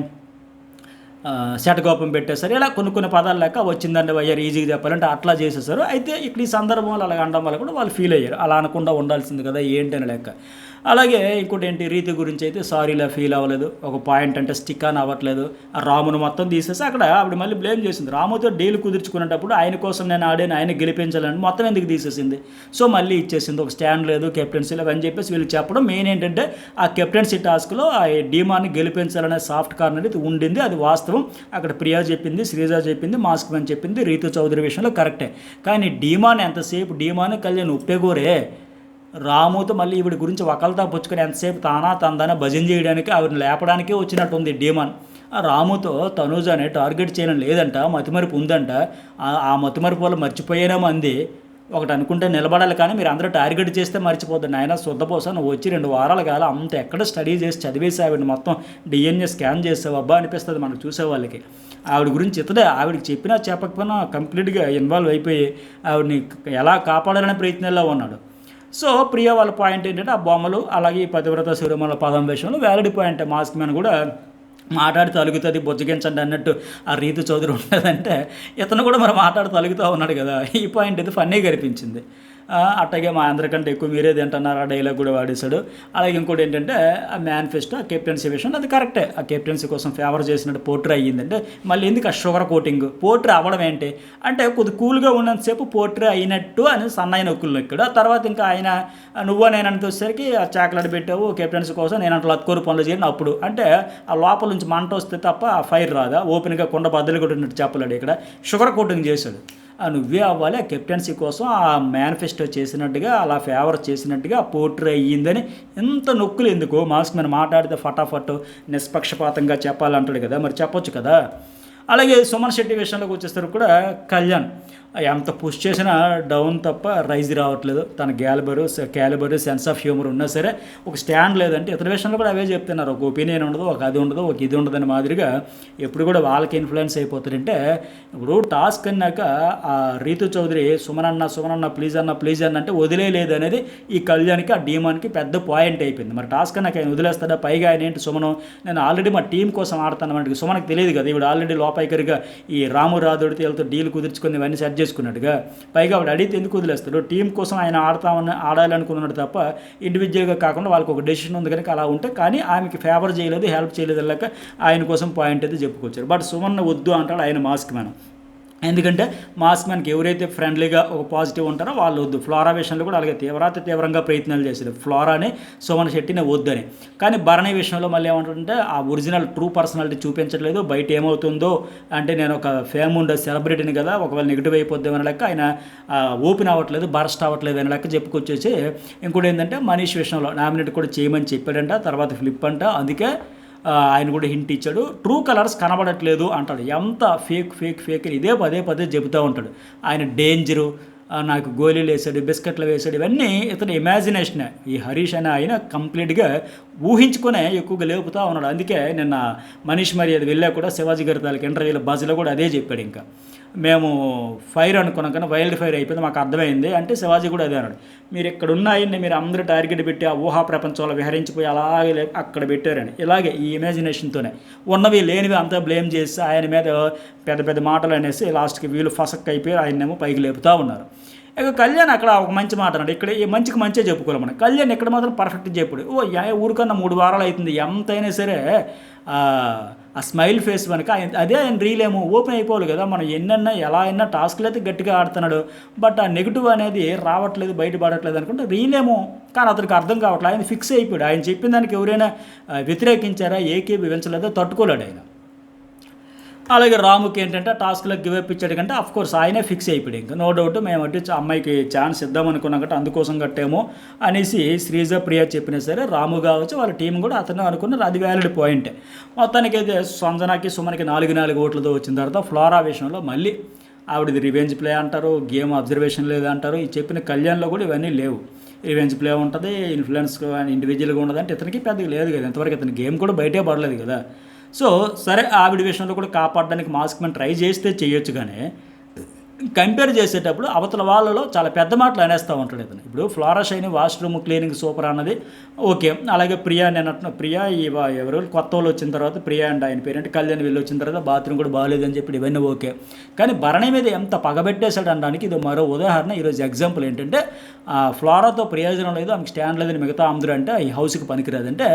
శటకోపం పెట్టేశారు. ఇలా కొన్ని పదాలు లెక్క వచ్చిందండి వయ్యారు ఈజీగా చెప్పాలంటే అట్లా చేసేసారు. అయితే ఇక్కడ ఈ సందర్భంలో అలాగ అనడం వల్ల కూడా వాళ్ళు ఫీల్ అయ్యారు, అలా అనకుండా ఉండాల్సింది కదా ఏంటని లెక్క. అలాగే ఇంకోటి ఏంటి, రీతి గురించి అయితే సారీలా ఫీల్ అవ్వలేదు, ఒక పాయింట్ అంటే స్టిక్ అని అవ్వట్లేదు. ఆ రామును మొత్తం తీసేసి అక్కడ ఆవిడ మళ్ళీ బ్లేమ్ చేసింది. రాముతో డీల్ కుదుర్చుకునేటప్పుడు ఆయన కోసం నేను ఆడాను, ఆయన గెలిపించాలని మొత్తం ఎందుకు తీసేసింది. సో మళ్ళీ ఇచ్చేసింది, ఒక స్టాండ్ లేదు, కెప్టెన్సీ లేదు అని చెప్పేసి వీళ్ళు చెప్పడం మెయిన్ ఏంటంటే ఆ కెప్టెన్సీ టాస్క్లో ఆ డీమాన్ని గెలిపించాలనే సాఫ్ట్ కార్నర్ అయితే ఉండింది. అది వాస్తవం. అక్కడ ప్రియా చెప్పింది, శ్రీజ చెప్పింది, మాస్క్ మ్యాన్ చెప్పింది, రీతు చౌదరి విషయంలో కరెక్టే. కానీ డీమాన్ ఎంతసేపు డీమాన్ కళ్యాణ్ ఉప్పేగోరే రాముతో మళ్ళీ ఈవిడ గురించి ఒకళ్ళతో పుచ్చుకొని ఎంతసేపు తందానే భజన చేయడానికి ఆవిడని లేపడానికే వచ్చినట్టుంది డీమాన్. రాముతో తనూజాని టార్గెట్ చేయడం లేదంట, మతిమరుపు ఉందంట. ఆ మతిమరుపు వల్ల మర్చిపోయేనేమో అంది. ఒకటి అనుకుంటే నిలబడాలి, కానీ మీరు అందరూ టార్గెట్ చేస్తే మర్చిపోద్దు. నాయన శుద్ధపోసా, నువ్వు వచ్చి 2 వారాలు కాలం అంత ఎక్కడ స్టడీ చేసి చదివేసి ఆవిడని మొత్తం డిఎన్ఏ స్కాన్ చేసావు అబ్బా అనిపిస్తుంది మనకు చూసే వాళ్ళకి. ఆవిడ గురించి ఇతడే ఆవిడకి చెప్పినా చెప్పకపోయినా కంప్లీట్గా ఇన్వాల్వ్ అయిపోయి ఆవిడని ఎలా కాపాడాలనే ప్రయత్నంలో ఉన్నాడు. సో ప్రియా వాళ్ళ పాయింట్ ఏంటంటే ఆ బొమ్మలు అలాగే పతివ్రత శిరోమణుల పదం విషయంలో వ్యాలిడ్ పాయింట్. మాస్క్ మ్యాన్ కూడా మాట్లాడి తలుగుతుంది బుజ్జగించండి అన్నట్టు ఆ రీతు చౌదరి ఉండదంటే ఇతను కూడా మరి మాట్లాడి తలుగుతూ ఉన్నాడు కదా. ఈ పాయింట్ అయితే ఫన్నీగా అనిపించింది. అట్లాగే మా అందరికంటే ఎక్కువ మీరే తింటున్నారు ఆ డైలాగ్ కూడా వాడేశాడు. అలాగే ఇంకోటి ఏంటంటే ఆ మేనిఫెస్టో ఆ కెప్టెన్సీ విషయం అది కరెక్టే. ఆ కెప్టెన్సీ కోసం ఫేవర్ చేసినట్టు పోర్ట్రీ అయ్యిందంటే మళ్ళీ ఎందుకు ఆ షుగర్ కోటింగ్ పోర్ట్రీ అవ్వడం ఏంటి అంటే కొద్ది కూల్గా ఉన్నంతసేపు పోర్ట్రీ అయినట్టు అని సన్నాయి నొక్కులు ఇక్కడ. తర్వాత ఇంకా ఆయన నువ్వో నేనంత వచ్చేసరికి ఆ చాక్లెట్ పెట్టావు కెప్టెన్సీ కోసం నేను అట్లా అత్కోరు పనులు చేయను అప్పుడు అంటే ఆ లోపల నుంచి మంట వస్తే తప్ప ఆ ఫైర్ రాదా, ఓపెన్గా కొండ బద్దలు కొట్టినట్టు చెప్పలేడు. ఇక్కడ షుగర్ కోటింగ్ చేశాడు. నువ్వే అవ్వాలి ఆ కెప్టెన్సీ కోసం ఆ మేనిఫెస్టో చేసినట్టుగా అలా ఫేవర్ చేసినట్టుగా పోర్ట్రీ అయ్యిందని ఎంత నొక్కులు ఎందుకు. మాస్క్ మీద మాట్లాడితే ఫటాఫట్ నిష్పక్షపాతంగా చెప్పాలంటాడు కదా, మరి చెప్పొచ్చు కదా. అలాగే సుమన్ శెట్టి విషయంలోకి వచ్చేసరికి కూడా కళ్యాణ్ ఎంత పుష్ చేసినా డౌన్ తప్ప రైజ్ రావట్లేదు. తన క్యాలిబరు సెన్స్ ఆఫ్ హ్యూమర్ ఉన్నా సరే ఒక స్టాండ్ లేదంటే ఇతర విషయంలో కూడా అవే చెప్తున్నారు. ఒక ఒపీనియన్ ఉండదు, ఒక అది ఉండదు, ఒక ఇది ఉండదని మాదిరిగా ఎప్పుడు కూడా వాళ్ళకి ఇన్ఫ్లుయెన్స్ అయిపోతారంటే ఇప్పుడు టాస్క్ అన్నాక ఆ రీతు చౌదరి సుమనన్న ప్లీజ్ అన్న అంటే వదిలేలేదు అనేది ఈ కళ్యాణ్కి ఆ డీమాన్కి పెద్ద పాయింట్ అయిపోయింది. మరి టాస్క్ అన్నాక ఆయన వదిలేస్తాడా, పైగా ఆయన ఏంటి సుమను నేను ఆల్రెడీ మా టీం కోసం ఆడుతాను అంటే సుమనకి తెలియదు కదా. ఇప్పుడు ఆల్రెడీ లోపాయికరిగా ఈ రాము రాదుడితో వీళ్ళతో డీల్ కుదుర్చుకొని ఇవన్నీ సెట్ చేసుకున్నట్టుగా, పైగా ఆవిడ అడిగితే ఎందుకు వదిలేస్తాడు. టీం కోసం ఆయన ఆడాలనుకున్నాడు తప్ప ఇండివిజువల్గా కాకుండా వాళ్ళకి ఒక డెసిషన్ ఉంది కనుక అలా ఉంటే, కానీ ఆమెకి ఫేవర్ చేయలేదు, హెల్ప్ చేయలేదు వెళ్ళాక ఆయన కోసం పాయింట్ అయితే చెప్పుకొచ్చారు. బట్ సుమన్ వద్దు అంటాడు ఆయన మాస్క్ మ్యాన్. ఎందుకంటే మాస్క్ మ్యాన్కి ఎవరైతే ఫ్రెండ్లీగా ఒక పాజిటివ్ ఉంటారో వాళ్ళు వద్దు. ఫ్లోరా విషయంలో కూడా అలాగే తీవ్రంగా ప్రయత్నాలు చేసేది ఫ్లోరాని సుమన్ శెట్టిని వద్దని. కానీ భరణి విషయంలో మళ్ళీ ఏమంటుంటే ఆ ఒరిజినల్ ట్రూ పర్సనాలిటీ చూపించట్లేదు, బయట ఏమవుతుందో అంటే నేను ఒక ఫేమ్ ఉండే సెలబ్రిటీని కదా ఒకవేళ నెగిటివ్ అయిపోద్దామని లెక్క ఆయన ఓపెన్ అవ్వట్లేదు, బర్స్ట్ అవ్వట్లేదు అని లెక్క చెప్పుకొచ్చేసి. ఇంకోటి ఏంటంటే మనీష్ విషయంలో నామినేట్ కూడా చేయమని చెప్పాడంట, తర్వాత ఫ్లిప్ అంట, అందుకే ఆయన కూడా హింట్ ఇచ్చాడు. ట్రూ కలర్స్ కనబడట్లేదు అంటాడు. ఎంత ఫేక్ ఇదే పదే చెబుతూ ఉంటాడు. ఆయన డేంజరు, నాకు గోళీలు వేసాడు, బిస్కెట్లు వేసాడు, ఇవన్నీ ఇతని ఇమాజినేషనే. ఈ హరీష్ అనే ఆయన కంప్లీట్గా ఊహించుకునే ఎక్కువగా లేపుతూ ఉన్నాడు. అందుకే నిన్న మనీష్ మర్యాద వెళ్ళా కూడా శివాజీ గారి తాలూకు ఇంటర్వ్యూలో బజ్లో కూడా అదే చెప్పాడు. ఇంకా మేము ఫైర్ అనుకున్నాం కానీ వైల్డ్ ఫైర్ అయిపోయింది మాకు అర్థమైంది అంటే శివాజీ కూడా అదే అన్నాడు. మీరు ఇక్కడ ఉన్న ఆయన్ని మీరు అందరూ టార్గెట్ పెట్టి ఆ ఊహా ప్రపంచంలో విహరించిపోయి అలాగే అక్కడ పెట్టారని ఇలాగే ఈ ఇమాజినేషన్తోనే ఉన్నవి లేనివి అంతా బ్లేమ్ చేసి ఆయన మీద పెద్ద మాటలు అనేసి లాస్ట్కి వీళ్ళు ఫసక్ అయిపోయి ఆయన్నేమో పైకి లేపుతూ ఉన్నారు. ఇక కళ్యాణ్ అక్కడ ఒక మంచి మాట అన్నాడు. ఇక్కడ ఈ మంచికి మంచిగా చెప్పుకోవాలి మనం. కళ్యాణ్ ఇక్కడ మాత్రం పర్ఫెక్ట్ చెప్పాడు. ఊరికన్నా 3 వారాలు అవుతుంది, ఎంతైనా సరే ఆ స్మైల్ ఫేస్ వెనక అదే ఆయన రీల్ ఏమో ఓపెన్ అయిపోవాలి కదా. మనం ఎన్నన్నా ఎలా అయినా టాస్క్లు అయితే గట్టిగా ఆడుతున్నాడు, బట్ ఆ నెగిటివ్ అనేది రావట్లేదు, బయటపడట్లేదు అనుకుంటే రీల్ ఏమో, కానీ అతనికి అర్థం కావట్లేదు. ఆయన ఫిక్స్ అయిపోయాడు. ఆయన చెప్పిన దానికి ఎవరైనా వ్యతిరేకించారా, ఏకీభవించలేదో తట్టుకోలేడు ఆయన. అలాగే రాముకి ఏంటంటే టాస్క్లకు గివ్ అప్ ఇచ్చాడు కంటే కోర్స్ ఆయనే ఫిక్స్ అయిపోయాడు, ఇంకా నో డౌట్ మేము అటు అమ్మాయికి ఛాన్స్ ఇద్దాం అనుకున్నాం కంటే అందుకోసం కట్టేమో అనేసి శ్రీజ ప్రియ చెప్పినా సరే రాము కావచ్చు వాళ్ళ టీం కూడా అతను అనుకున్నారు, అది వ్యాలిడ్ పాయింటే. మొత్తానికి అయితే సంజనాకి సుమన్కి 4 ఓట్లతో వచ్చిన తర్వాత ఫ్లోరా విషయంలో మళ్ళీ ఆవిడది రివెంజ్ ప్లే అంటారు, గేమ్ అబ్జర్వేషన్ లేదు అంటారు. ఈ చెప్పిన కళ్యాణ్లో కూడా ఇవన్నీ లేవు. రివెంజ్ ప్లే ఉంటుంది, ఇన్ఫ్లుయెన్స్ ఇండివిజువల్గా ఉండదంటే ఇతనికి పెద్దగా లేదు కదా, ఎంతవరకు ఇతని గేమ్ కూడా బయటే పడలేదు కదా. సో సరే ఆవిడ విషయంలో కూడా కాపాడడానికి మాస్క్ మ్యాన్ ట్రై చేస్తే చేయొచ్చు, కానీ కంపేర్ చేసేటప్పుడు అవతల వాళ్ళలో చాలా పెద్ద మాటలు అనేస్తూ ఉంటాడు ఇతను. ఇప్పుడు flora Saini washroom cleaning super అన్నది ఓకే, అలాగే ప్రియా నేను ప్రియా ఎవరు కొత్త వాళ్ళు వచ్చిన తర్వాత ప్రియా అండ్ ఆయన పేరెంట్ కళ్యాణ్ వీళ్ళు వచ్చిన తర్వాత బాత్రూమ్ కూడా బాగాలేదని చెప్పి ఇవన్నీ ఓకే, కానీ భరణి మీద ఎంత పగబెట్టేశాడు అనడానికి ఇది మరో ఉదాహరణ. ఈరోజు ఎగ్జాంపుల్ ఏంటంటే ఫ్లోరాతో ప్రయోజనం లేదు, ఆమెకు స్టాండ్ లేదని మిగతా అందరూ అంటే ఈ హౌస్కి పనికిరాదంటే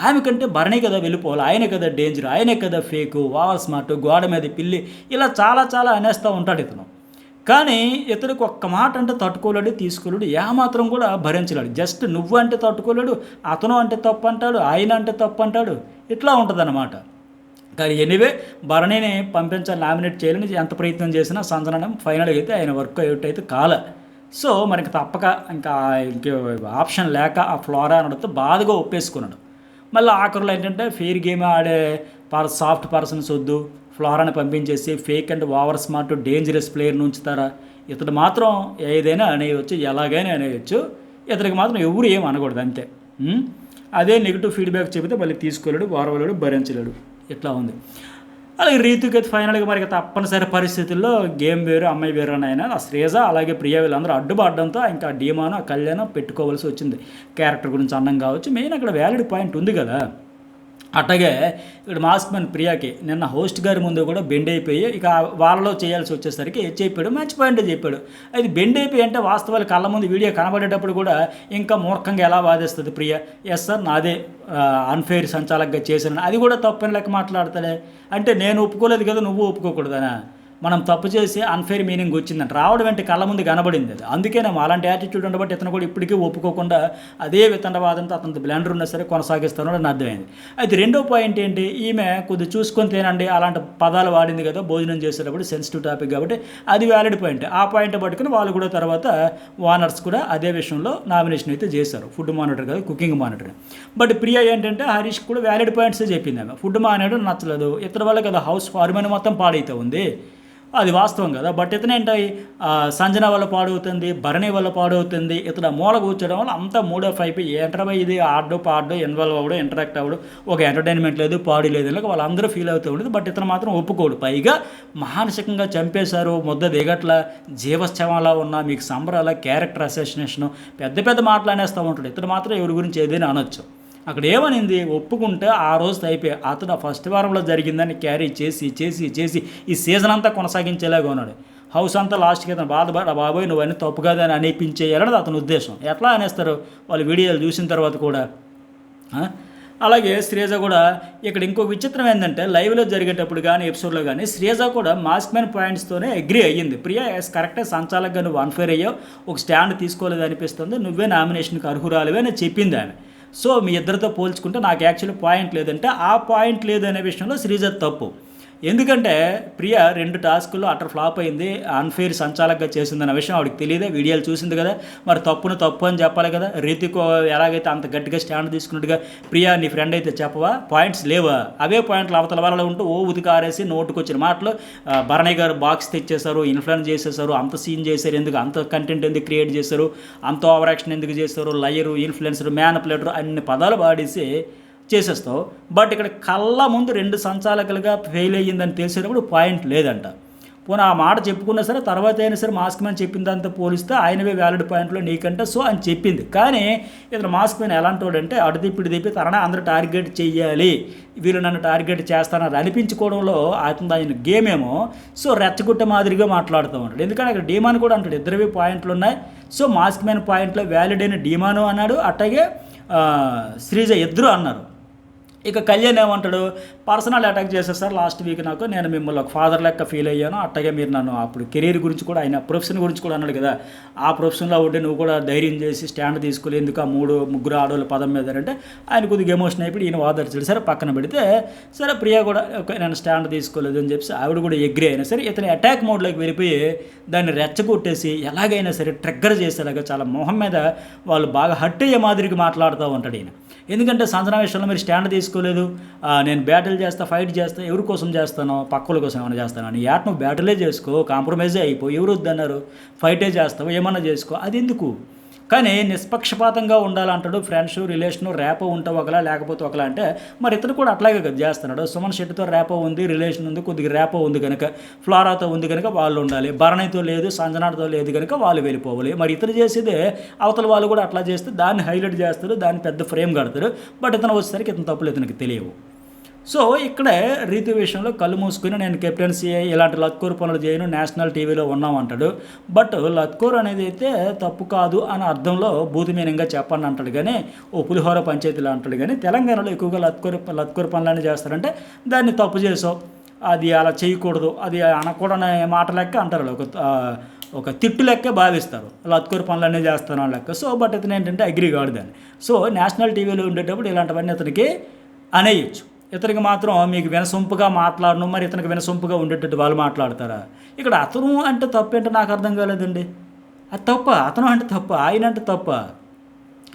ఆమె కంటే భరణి కదా వెళ్ళిపోవాలి, ఆయనే కదా డేంజర్, ఆయనే కదా ఫేకు, ఓవర్ స్మార్ట్, గోడ మీద పిల్లి, ఇలా చాలా అనేస్తూ ఉంటాడు ఇతను. కానీ ఇతనికి ఒక్క మాట అంటే తట్టుకోలేడు, తీసుకోలేడు, ఏమాత్రం కూడా భరించలేడు. జస్ట్ నువ్వు అంటే తట్టుకోలేడు, అతను అంటే తప్పు అంటాడు, ఆయన అంటే తప్పు అంటాడు, ఇట్లా ఉంటుందన్నమాట. కానీ ఎనీవే భరణిని పంపించాలి, నామినేట్ చేయాలని ఎంత ప్రయత్నం చేసినా సంజన ఫైనల్గా అయితే ఆయన వర్క్ అయితే కాలే. సో మనకి తప్పక ఇంకా ఆప్షన్ లేక ఆ ఫ్లోరా అనడంతో బాధగా ఒప్పేసుకున్నాడు. మళ్ళీ ఆఖరిలో ఏంటంటే ఫెయిర్ గేమ్ ఆడే సాఫ్ట్ పర్సన్స్ వద్దు, ఫ్లోరాని పంపించేసి fake and over smart dangerous ప్లేయర్ని ఉంచుతారా, ఇతడు మాత్రం ఏదైనా అనేయచ్చు, ఎలాగైనా అనేయచ్చు, ఇతనికి మాత్రం ఎవరు ఏం అనకూడదు అంతే. అదే నెగిటివ్ ఫీడ్బ్యాక్ చెబితే మళ్ళీ తీసుకోలేడు, ఓరవలేడు, భరించలేడు, ఇట్లా ఉంది. అలాగే రీతుకి అయితే ఫైనల్గా మరి తప్పనిసరి పరిస్థితుల్లో గేమ్ వేరు అమ్మాయి వేరు అని ఆయన ఆ శ్రీజ అలాగే ప్రియ వీళ్ళందరూ అడ్డుపడడంతో ఇంకా డీమాను కళ్యాణం పెట్టుకోవాల్సి వచ్చింది. క్యారెక్టర్ గురించి అన్నం కావచ్చు, మెయిన్ అక్కడ వ్యాలిడ్ పాయింట్ ఉంది కదా. అట్లాగే ఇక్కడ మాస్క్ మ్యాన్ ప్రియాకి నిన్న హోస్ట్ గారి ముందు కూడా బెండ్ అయిపోయి ఇక వాళ్ళలో చేయాల్సి వచ్చేసరికి చెప్పాడు, మంచి పాయింటే చెప్పాడు. అది బెండ్ అయిపోయి అంటే వాస్తవాలు కళ్ళ ముందు వీడియో కనబడేటప్పుడు కూడా ఇంకా మూర్ఖంగా ఎలా వాదిస్తుంది ప్రియ, ఎస్ సార్ నాదే అన్ఫెయిర్ సంచాలకుగా చేశాను, అది కూడా తప్పని లెక్క మాట్లాడతాడే అంటే నేను ఒప్పుకోలేదు కదా నువ్వు ఒప్పుకోకూడదనా, మనం తప్పు చేసి అన్ఫెయిర్ మీనింగ్ వచ్చిందంట రావడం అంటే కళ్ళ ముందు కనబడింది. అది అందుకేనేమో అలాంటి యాటిట్యూడ్ ఉండబట్టి ఇతను కూడా ఇప్పటికీ ఒప్పుకోకుండా అదే వితండవాదంతో అతను బ్లెండర్ ఉన్నా సరే కొనసాగిస్తాను అని అర్థమైంది. అయితే రెండో పాయింట్ ఏంటి, ఈమె కొద్దిగా చూసుకొని తినండి అలాంటి పదాలు వాడింది కదా భోజనం చేసేటప్పుడు, సెన్సిటివ్ టాపిక్ కాబట్టి అది వ్యాలిడ్ పాయింట్. ఆ పాయింట్ పట్టుకుని వాళ్ళు కూడా తర్వాత ఓనర్స్ కూడా అదే విషయంలో నామినేషన్ అయితే చేశారు, ఫుడ్ మానిటర్ కదా కుకింగ్ మానిటర్. బట్ ప్రియా ఏంటంటే హరీష్ కూడా వ్యాలిడ్ పాయింట్సే చెప్పింది, ఆమె ఫుడ్ మానిటర్ నచ్చలేదు, ఇతర వల్ల కదా హౌస్ ఫార్మని మొత్తం పాడైతే ఉంది, అది వాస్తవం కదా. బట్ ఇతనేంటి సంజన వల్ల పాడవుతుంది, భరణి వల్ల పాడవుతుంది, ఇతను మూల కూర్చోడం వల్ల అంతా మూడో ఫైవ్ ఏంటర్బై ఇది ఆడో పాడో ఇన్వాల్వ్ అవ్వడం ఇంటరాక్ట్ అవ్వడం ఒక ఎంటర్టైన్మెంట్ లేదు పాడు లేదు అని వాళ్ళందరూ ఫీల్ అవుతూ ఉండేది. బట్ ఇతను మాత్రం ఒప్పుకోడు, పైగా మానసికంగా చంపేశారు, ముద్ద దిగట్ల జీవశ్చవంలా ఉన్న మీకు సంబరాల క్యారెక్టర్ అసోసినేషను పెద్ద మాటలు అనేస్తూ ఉంటాడు. ఇతను మాత్రం ఎవరి గురించి ఏదైనా అనొచ్చు. అక్కడ ఏమనింది ఒప్పుకుంటే ఆ రోజు అయిపోయి అతను ఫస్ట్ వారంలో జరిగిందని క్యారీ చేసి ఈ సీజన్ అంతా కొనసాగించేలాగా ఉన్నాడు. హౌస్ అంతా లాస్ట్కి అతను బాబోయ్ నువ్వు అన్నీ తప్పు కాదని అనిపించేయాలన్నది అతని ఉద్దేశం. ఎట్లా అనేస్తారు వాళ్ళు వీడియోలు చూసిన తర్వాత కూడా. అలాగే శ్రీజ కూడా ఇక్కడ ఇంకో విచిత్రం ఏంటంటే లైవ్లో జరిగేటప్పుడు కానీ ఎపిసోడ్లో కానీ శ్రీజ కూడా మాస్క్ మ్యాన్ పాయింట్స్తోనే అగ్రి అయ్యింది. ప్రియా కరెక్టే సంచాలకుగా నువ్వు అన్ఫేర్ అయ్యావు, ఒక స్టాండ్ తీసుకోలేదు అనిపిస్తుంది, నువ్వే నామినేషన్కి అర్హురాలివే అని చెప్పింది ఆమె. సో మీ ఇద్దరితో పోల్చుకుంటే నాకు యాక్చువల్లీ పాయింట్ లేదంటే ఆ పాయింట్ లేదు అనే విషయంలో శ్రీజ తప్పు. ఎందుకంటే ప్రియ 2 టాస్కుల్లో అటర్ ఫ్లాప్ అయింది, అన్ఫెయిర్ సంచాలకుగా చేసిందన్న విషయం ఆవిడకి తెలియదే, వీడియోలు చూసింది కదా, మరి తప్పు అని చెప్పాలి కదా. రీతికో ఎలాగైతే అంత గట్టిగా స్టాండ్ తీసుకున్నట్టుగా ప్రియా నీ ఫ్రెండ్ అయితే చెప్పవా, పాయింట్స్ లేవా, అవే పాయింట్లు అవతల వాళ్ళలో ఉంటూ ఉతికారేసి నోటుకు వచ్చిన మాటలు భరణి గారు బాక్స్ తెచ్చేశారు, ఇన్ఫ్లుయెన్స్ చేసేసారు, అంత సీన్ చేశారు, ఎందుకు అంత కంటెంట్ ఎందుకు క్రియేట్ చేశారు, అంత ఓవర్ యాక్షన్ ఎందుకు చేశారు, లయరు ఇన్ఫ్లుయెన్సర్ మ్యానిపులేటర్ అన్ని పదాలు వాడేసి చేసేస్తావు. బట్ ఇక్కడ కళ్ళ ముందు 2 సంచాలకులుగా ఫెయిల్ అయ్యిందని తెలిసేటప్పుడు పాయింట్ లేదంట. పోనీ ఆ మాట చెప్పుకున్నా సరే తర్వాత అయినా సరే మాస్క్ మ్యాన్ చెప్పిన దాంతో పోలిస్తే ఆయనవే వ్యాలిడ్ పాయింట్లో నీకంటే సో అని చెప్పింది. కానీ ఇతను మాస్క్ మ్యాన్ ఎలాంటి వాడంటే అటు తిప్పి తననే అందరూ టార్గెట్ చెయ్యాలి, వీళ్ళు నన్ను టార్గెట్ చేస్తానని అనిపించుకోవడంలో ఆయన గేమ్ ఏమో సో రెచ్చగొట్టే మాదిరిగా మాట్లాడుతూ ఉంటాడు. ఎందుకంటే అక్కడ డీమాన్ కూడా అంటాడు ఇద్దరివి పాయింట్లు ఉన్నాయి, సో మాస్క్ మ్యాన్ పాయింట్లో వ్యాలిడ్ అయిన డీమాను అన్నాడు, అట్లాగే శ్రీజ ఇద్దరు అన్నారు. ఇక కళ్యాణ్ ఏమంటాడు, పర్సనల్ అటాక్ చేశారు సార్ లాస్ట్ వీక్ నాకు, నేను మిమ్మల్ని ఒక ఫాదర్ లెక్క ఫీల్ అయ్యాను, అట్టగే మీరు నన్ను అప్పుడు కెరీర్ గురించి కూడా ఆయన ప్రొఫెషన్ గురించి కూడా అన్నాడు కదా, ఆ ప్రొఫెషన్లో ఉంటే నువ్వు కూడా ధైర్యం చేసి స్టాండ్ తీసుకోలేదు ఎందుకు ఆ ముగ్గురు ఆడవాళ్ళ పదం మీద అంటే ఆయన కొద్దిగా ఎమోషన్ అయిపోయి ఈయన వాదర్చాడు. సరే పక్కన పెడితే సరే ప్రియా కూడా నేను స్టాండ్ తీసుకోలేదు అని చెప్పి ఆవిడ కూడా ఎగ్రీ అయినా సరే ఇతను అటాక్ మోడ్లోకి వెళ్ళిపోయి దాన్ని రెచ్చగొట్టేసి ఎలాగైనా సరే ట్రిగ్గర్ చేసేలాగా చాలా మొహం మీద వాళ్ళు బాగా హర్ట్ అయ్యే మాదిరికి మాట్లాడుతూ ఉంటాడు ఈయన. ఎందుకంటే సంజన విషయంలో మీరు స్టాండ్ తీసుకోలేదు, నేను బ్యాటిల్ చేస్తా ఫైట్ చేస్తా, ఎవరి కోసం చేస్తాను, పక్కల కోసం ఏమైనా చేస్తాను అని నువ్వు బ్యాటిలే చేసుకో, కాంప్రమైజే అయిపో, ఎవరు వద్దన్నారు, ఫైటే చేస్తావు, ఏమన్నా చేసుకో, అది ఎందుకు. కానీ నిష్పక్షపాతంగా ఉండాలంటాడు, ఫ్రెండ్స్ రిలేషను రేపో ఉంటే ఒకలా లేకపోతే ఒకలా అంటే మరి ఇతను కూడా అట్లాగే కదా చేస్తున్నాడు. సుమన్ శెట్టితో రేపో ఉంది, రిలేషన్ ఉంది, కొద్దిగా రేపో ఉంది కనుక, ఫ్లోరాతో ఉంది కనుక వాళ్ళు ఉండాలి, భరణితో లేదు, సంజనాతో లేదు కనుక వాళ్ళు వెళ్ళిపోవాలి. మరి ఇతను చేసేదే అవతల వాళ్ళు కూడా అట్లా చేస్తే దాన్ని హైలైట్ చేస్తారు, దాన్ని పెద్ద ఫ్రేమ్ కడతారు. బట్ ఇతను వచ్చేసరికి ఇతను తప్పులు ఇతనికి తెలియవు. సో ఇక్కడే రీతు విషయంలో కళ్ళు మూసుకుని నేను కెప్టెన్సీ ఇలాంటి లత్కూరు పనులు చేయను, నేషనల్ టీవీలో ఉన్నామంటాడు. బట్ లత్కూరు అనేది అయితే తప్పు కాదు అని అర్థంలో బూతుమీనంగా చెప్పండి అంటాడు, కానీ ఓ పులిహోర పంచాయతీలో అంటాడు. కానీ తెలంగాణలో ఎక్కువగా లత్కూరు పనులన్నీ చేస్తారంటే దాన్ని తప్పు చేసావు, అది అలా చేయకూడదు, అది అనకూడని మాట లెక్క అంటారు, ఒక తిట్టు లెక్కే భావిస్తారు, లత్కూరు పనులన్నీ చేస్తాను అని లెక్క. సో బట్ ఇతను ఏంటంటే అగ్రి కాదు దాన్ని. సో నేషనల్ టీవీలో ఉండేటప్పుడు ఇలాంటివన్నీ అతనికి అనేయచ్చు. ఇతనికి మాత్రం మీకు వినసొంపుగా మాట్లాడను, మరి ఇతనికి వినసొంపుగా ఉండేటట్టు వాళ్ళు మాట్లాడతారా? ఇక్కడ అతను అంటే తప్పు ఏంటో నాకు అర్థం కాలేదండి. అది తప్ప, అతను అంటే తప్ప, ఆయన అంటే తప్ప,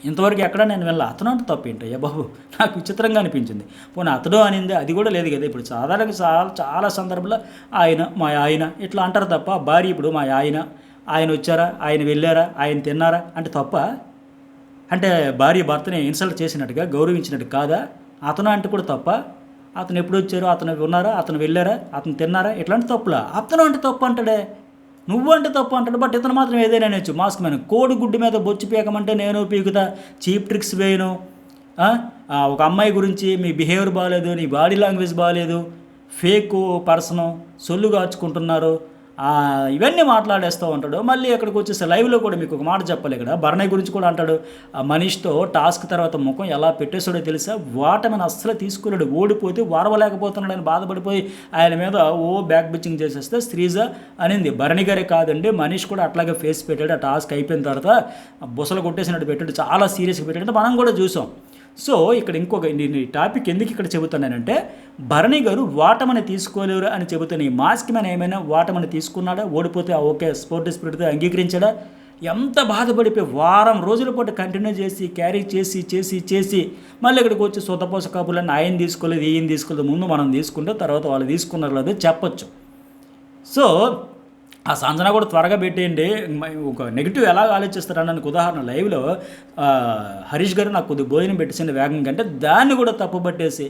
ఇంతవరకు ఎక్కడ నేను వెళ్ళా. అతను అంటే తప్పు ఏంటయ్యా బాబు, నాకు విచిత్రంగా అనిపించింది. పోనీ అతడు అనింది అది కూడా లేదు కదా. ఇప్పుడు సాధారణంగా చాలా సందర్భంలో మా ఆయన ఇట్లా అంటారు తప్ప, భార్య ఇప్పుడు మా ఆయన వచ్చారా, ఆయన వెళ్ళారా, ఆయన తిన్నారా అంటే తప్ప, అంటే భార్య భర్తని ఇన్సల్ట్ చేసినట్టుగా గౌరవించినట్టు కాదా? అతను అంటే కూడా తప్ప, అతను ఎప్పుడు వచ్చారో, అతను ఉన్నారా, అతను వెళ్ళారా, అతను తిన్నారా, ఇట్లాంటి తప్పులా? అతను అంటే తప్పు అంటాడే, నువ్వు అంటే తప్పు అంటాడు. బట్ ఇతను మాత్రం ఏదైనా నేర్చు మాస్క్ మీద కోడిగుడ్డు మీద బొచ్చు పీకమంటే నేను పీకుతా, చీప్ ట్రిక్స్ వేయను, ఒక అమ్మాయి గురించి మీ బిహేవియర్ బాగాలేదు, నీ బాడీ లాంగ్వేజ్ బాగాలేదు, ఫేక్ పర్సను, సొల్లు కాచుకుంటున్నారు, ఇవన్నీ మాట్లాడేస్తూ ఉంటాడు. మళ్ళీ ఇక్కడికి వచ్చేసి లైవ్లో కూడా మీకు ఒక మాట చెప్పాలి, ఇక్కడ భరణి గురించి కూడా అంటాడు, మనీష్తో టాస్క్ తర్వాత ముఖం ఎలా పెట్టేసాడో తెలుసా, వాటమని అస్సలు తీసుకోలేడు, ఓడిపోతే వారవలేకపోతున్నాడని బాధపడిపోయి ఆయన మీద బ్యాక్ బిచ్చింగ్ చేసేస్తే శ్రీజ అనింది. భరణి గారే కాదండి, మనీష్ కూడా అట్లాగే ఫేస్ పెట్టాడు, ఆ టాస్క్ అయిపోయిన తర్వాత బుసలు కొట్టేసినట్టు పెట్టాడు, చాలా సీరియస్గా పెట్టాడు, మనం కూడా చూసాం. సో ఇక్కడ ఇంకొక నేను ఈ టాపిక్ ఎందుకు ఇక్కడ చెబుతున్నానంటే, భరణి గారు వాటమని తీసుకోలేరు అని చెబుతాను. ఈ మాస్క్ మీద ఏమైనా వాటమని తీసుకున్నాడా, ఓడిపోతే ఓకే స్పోర్ట్ స్పిరిట్తో అంగీకరించాడా? ఎంత బాధపడిపోయి వారం రోజుల పాటు కంటిన్యూ చేసి క్యారీ చేసి మళ్ళీ ఇక్కడికి వచ్చి సొతపోస కబుర్లన్నీ ఆయన తీసుకోలేదు, ఈయన తీసుకోలేదు, ముందు మనం తీసుకుంటే తర్వాత వాళ్ళు తీసుకున్నారు లేదో చెప్పొచ్చు. సో ఆ సంజన కూడా త్వరగా పెట్టేయండి. ఒక నెగిటివ్ ఎలా ఆలోచిస్తారని నాకు ఉదాహరణ లైవ్లో హరీష్ గారు నాకు కొద్దిగా భోజనం పెట్టేసింది వేగం కంటే దాన్ని కూడా తప్పు పట్టేసి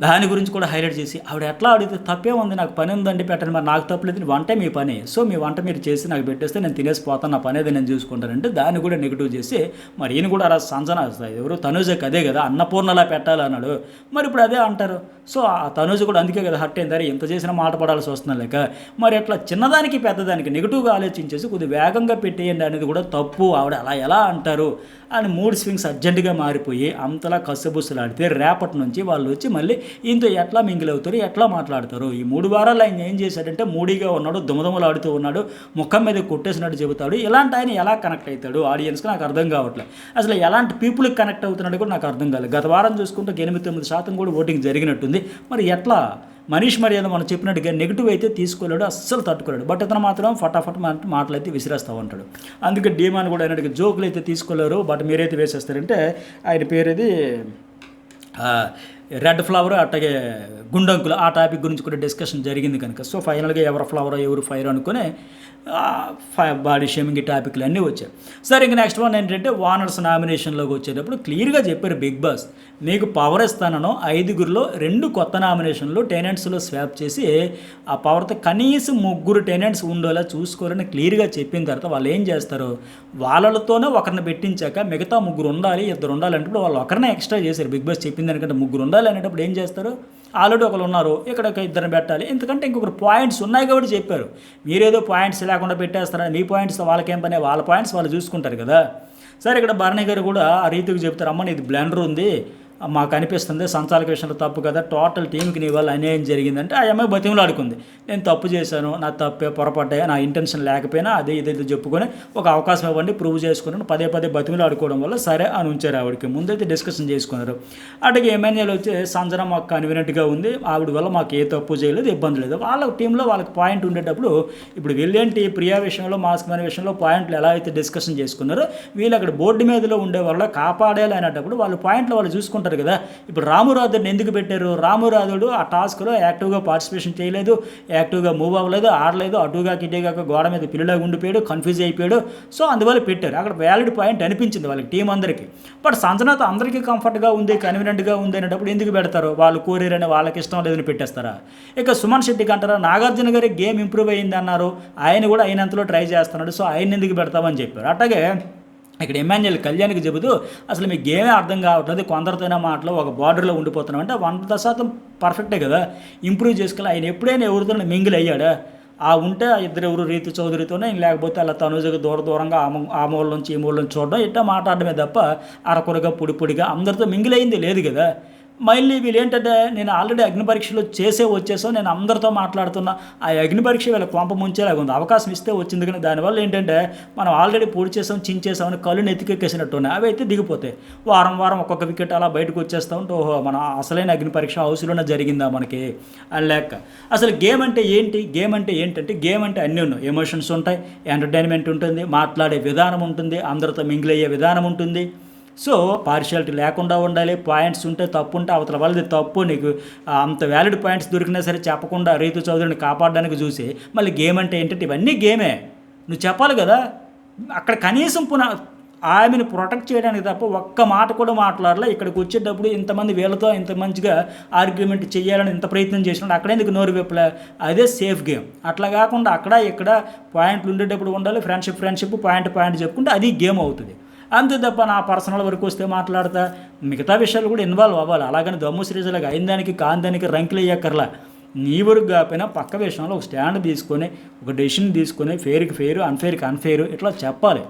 దాని గురించి కూడా హైలైట్ చేసి ఆవిడ ఎట్లా అడిగితే తప్పే ఉంది, నాకు పని ఉందండి పెట్టండి, మరి నాకు తప్పలేదు, వంటే మీ పని, సో మీ వంట మీరు చేసి నాకు పెట్టేస్తే నేను తినేసిపోతాను, నా పని ఏదో నేను చూసుకుంటానంటే దాన్ని కూడా నెగిటివ్ చేసి మరి ఈయన కూడా సంజన ఎవరు తనుజకి అదే కదా అన్నపూర్ణలా పెట్టాలన్నాడు, మరి ఇప్పుడు అదే అంటారు. సో ఆ తనుజ కూడా అందుకే కదా హర్ట్ అయింది, ఇంత చేసినా మాట పడాల్సి వస్తున్నా లేక. మరి అట్లా చిన్నదానికి పెద్దదానికి నెగిటివ్గా ఆలోచించేసి కొద్దిగా వేగంగా పెట్టేయండి అనేది కూడా తప్పు. ఆవిడ అలా ఎలా అంటారు అని మూడ్ స్వింగ్స్ అర్జెంటుగా మారిపోయి అంతలా కసబుసలాడితే రేపటి నుంచి వాళ్ళు వచ్చి మళ్ళీ ఈయనతో ఎట్లా మింగిల్ అవుతారు, ఎట్లా మాట్లాడతారు. ఈ 3 వారాలు ఆయన ఏం చేశాడంటే మూడీగా ఉన్నాడు, దుమదుమలాడుతూ ఉన్నాడు, ముఖం మీద కొట్టేసినట్టు చెబుతాడు. ఇలాంటి ఆయన ఎలా కనెక్ట్ అవుతాడు ఆడియన్స్కి నాకు అర్థం కావట్లేదు. అసలు ఎలాంటి పీపుల్కి కనెక్ట్ అవుతున్నాడు కూడా నాకు అర్థం కాలేదు. గత వారం చూసుకుంటే 8-9% కూడా ఓటింగ్ జరిగినట్టుంది. మరి ఎట్లా మనీష్ మర్యాద మనం చెప్పినట్టుగా నెగిటివ్ అయితే తీసుకోలేడు, అస్సలు తట్టుకోలేడు. బట్ ఇతను మాత్రం ఫటాఫట్ మాటలు అయితే విసిరేస్తూ ఉంటాడు. అందుకే డీమాన్ కూడా అయినట్టుగా జోకులు అయితే తీసుకోలేరు, బట్ మీరైతే వేసేస్తారంటే ఆయన పేరేది రెడ్ ఫ్లవర్ అట్లాగే గుండంకులు ఆ టాపిక్ గురించి కూడా డిస్కషన్ జరిగింది కనుక. సో ఫైనల్గా ఎవరు ఫ్లవర్ ఎవరు ఫైర్ అనుకునే బాడీ షేమింగ్ టాపిక్లు అన్నీ వచ్చాయి. సరే ఇంక నెక్స్ట్ వన్ ఏంటంటే వానర్స్ నామినేషన్లోకి వచ్చేటప్పుడు క్లియర్గా చెప్పారు బిగ్ బాస్, మీకు పవర్ ఇస్తానో 5గురిలో 2 కొత్త నామినేషన్లు టెనెంట్స్లో స్వాప్ చేసి ఆ పవర్తో కనీసం 3 టెనెంట్స్ ఉండేలా చూసుకోవాలని క్లియర్గా చెప్పిన తర్వాత వాళ్ళు ఏం చేస్తారు, వాళ్ళతోనే ఒకరిని పెట్టించాక మిగతా 3 ఉండాలి, 2 ఉండాలంటే వాళ్ళు ఒకరినే ఎక్స్ట్రా చేశారు. బిగ్ బాస్ చెప్పింది దానికంటే 3 ఉండాలి అనేటప్పుడు ఏం చేస్తారు, ఆల్రెడీ ఒకరు ఉన్నారు, ఇక్కడ 2 పెట్టాలి, ఎందుకంటే ఇంకొకరు పాయింట్స్ ఉన్నాయి కాబట్టి చెప్పారు. మీరేదో పాయింట్స్ లేకుండా పెట్టేస్తారని మీ పాయింట్స్ వాళ్ళకేం పని, వాళ్ళ పాయింట్స్ వాళ్ళు చూసుకుంటారు కదా. సరే ఇక్కడ భరణి గారు కూడా ఆ రీతికి చెప్తారు, అమ్మ ఇది బ్లెండర్ ఉంది, మాకు అనిపిస్తుంది సంచాలక విషయంలో తప్పు కదా, టోటల్ టీంకి నీ వల్ల అన్యాయం జరిగిందంటే ఆ అమ్మాయి బతిమలాడుకుంది. నేను తప్పు చేశాను, నా తప్పే, పొరపాటాయా, నా ఇంటెన్షన్ లేకపోయినా అదే ఇదే చెప్పుకొని ఒక అవకాశం ఇవ్వండి ప్రూవ్ చేసుకుని పదే పదే బతిమలాడుకోవడం వల్ల సరే అని ఉంచారు. ఆవిడకి ముందైతే డిస్కషన్ చేసుకున్నారు. అటుగా ఎమ్మెల్యేలు వచ్చి సంజన మాకు కన్వీనెంట్గా ఉంది, ఆవిడ వల్ల మాకు ఏ తప్పు చేయలేదు, ఇబ్బంది లేదు. వాళ్ళ టీంలో వాళ్ళకి పాయింట్ ఉండేటప్పుడు ఇప్పుడు వీళ్ళేంటి ప్రియా విషయంలో మాస్క్ మ్యాన్ విషయంలో పాయింట్లు ఎలా అయితే డిస్కషన్ చేసుకున్నారో వీళ్ళు అక్కడ బోర్డు మీదలో ఉండే వాళ్ళ కాపాడాలి అనేటప్పుడు వాళ్ళు పాయింట్లు వాళ్ళు చూసుకుంటారు కదా. ఇప్పుడు రామురాధుడిని ఎందుకు పెట్టారు? రామురాధుడు ఆ టాస్క్లో యాక్టివ్గా పార్టిసిపేషన్ చేయలేదు, యాక్టివ్గా మూవ్ అవ్వలేదు, ఆడలేదు, అటుగా కిటీగా గోడ మీద పిల్లలాగా ఉండిపోయాడు, కన్ఫ్యూజ్ అయిపోయాడు. సో అందువల్ల పెట్టారు. అక్కడ వ్యాలిడ్ పాయింట్ అనిపించింది వాళ్ళకి టీం అందరికీ. బట్ సంజనాతో అందరికీ కంఫర్ట్గా ఉంది, కన్వీనెంట్గా ఉంది అనేటప్పుడు ఎందుకు పెడతారు? వాళ్ళు కోరిరని వాళ్ళకి ఇష్టం లేదని పెట్టేస్తారా? ఇక సుమన్ శెట్టికి అంటారా, నాగార్జున గారి గేమ్ ఇంప్రూవ్ అయ్యింది అన్నారు, ఆయన కూడా అయినంతలో ట్రై చేస్తున్నాడు, సో ఆయన ఎందుకు పెడతామని చెప్పారు. అట్లాగే ఇక్కడ ఎమ్మాన్యుయల్ కళ్యాణ్కి చెబుతూ అసలు మీకు గేమే అర్థం కావట్లేదు, కొందరితోనే మాటలో ఒక బార్డర్లో ఉండిపోతున్నాం అంటే 100% పర్ఫెక్టే కదా, ఇంప్రూవ్ చేసుకోవాలి. ఆయన ఎప్పుడైనా ఎవరితో మింగిల్ అయ్యాడా? ఆ ఉంటే ఆ ఇద్దరు ఎవరు రీతి చౌదరితోనే, లేకపోతే అలా తనుజగా దూరంగా ఆ మూల నుంచి ఈ మూల నుంచి చూడడం, ఇట్లా మాట్లాడమే తప్ప అరకొరగా పొడిగా అందరితో మింగిల్ అయింది లేదు కదా. మళ్ళీ వీళ్ళు ఏంటంటే నేను ఆల్రెడీ అగ్ని పరీక్షలో వచ్చేసాం, నేను అందరితో మాట్లాడుతున్నా, ఆ అగ్ని పరీక్ష వీళ్ళ కొంప ముంచేలాగా ఉంది, అవకాశం ఇస్తే వచ్చింది. కానీ దానివల్ల ఏంటంటే మనం ఆల్రెడీ పొడి చేసాం చించేసామని కళ్ళు నెత్తికెక్కేసినట్టు ఉన్నాయి, అవి అయితే దిగిపోతాయి. వారం ఒక్కొక్క వికెట్ అలా బయటకు వచ్చేస్తూ ఉంటే ఓహో మన అసలైన అగ్ని పరీక్ష హౌస్లోనే జరిగిందా మనకి అని లెక్క. అసలు గేమ్ అంటే ఏంటి? గేమ్ అంటే ఏంటంటే గేమ్ అంటే అన్నీ ఉన్నాయి, ఎమోషన్స్ ఉంటాయి, ఎంటర్టైన్మెంట్ ఉంటుంది, మాట్లాడే విధానం ఉంటుంది, అందరితో మింగిల్ అయ్యే విధానం ఉంటుంది. సో పార్షియాలిటీ లేకుండా ఉండాలి, పాయింట్స్ ఉంటే తప్పు ఉంటే అవతల వాళ్ళది తప్పు, నీకు అంత వ్యాలిడ్ పాయింట్స్ దొరికినా సరే చెప్పకుండా రీతు చౌదరిని కాపాడడానికి చూసి మళ్ళీ గేమ్ అంటే ఏంటంటే ఇవన్నీ గేమే నువ్వు చెప్పాలి కదా. అక్కడ కనీసం ఆమెను ప్రొటెక్ట్ చేయడానికి తప్ప ఒక్క మాట కూడా మాట్లాడలే. ఇక్కడికి వచ్చేటప్పుడు ఇంతమంది వీళ్ళతో ఇంత మంచిగా ఆర్గ్యుమెంట్ చేయాలని ఇంత ప్రయత్నం చేసినప్పుడు అక్కడే ఎందుకు నోరు విప్పలే? అదే సేఫ్ గేమ్. అట్లా కాకుండా అక్కడ ఇక్కడ పాయింట్లు ఉండేటప్పుడు ఉండాలి, ఫ్రెండ్షిప్ పాయింట్ చెప్పుకుంటే అది గేమ్ అవుతుంది. అంతే తప్ప నా పర్సనల్ వరకు వస్తే మాట్లాడతా, మిగతా విషయాలు కూడా ఇన్వాల్వ్ అవ్వాలి. అలాగని దమ్ము సిరీస్లాగా అయిన దానికి కాని దానికి రంకులు వేయక్కర్లా. నీ వరకు కాకపోయినా పక్క విషయంలో ఒక స్టాండ్ తీసుకొని ఒక డెసిషన్ తీసుకొని ఫెయిర్కి ఫెయిర్, అన్ఫెయిర్కి అన్ఫెయిర్ ఇట్లా చెప్పాలి.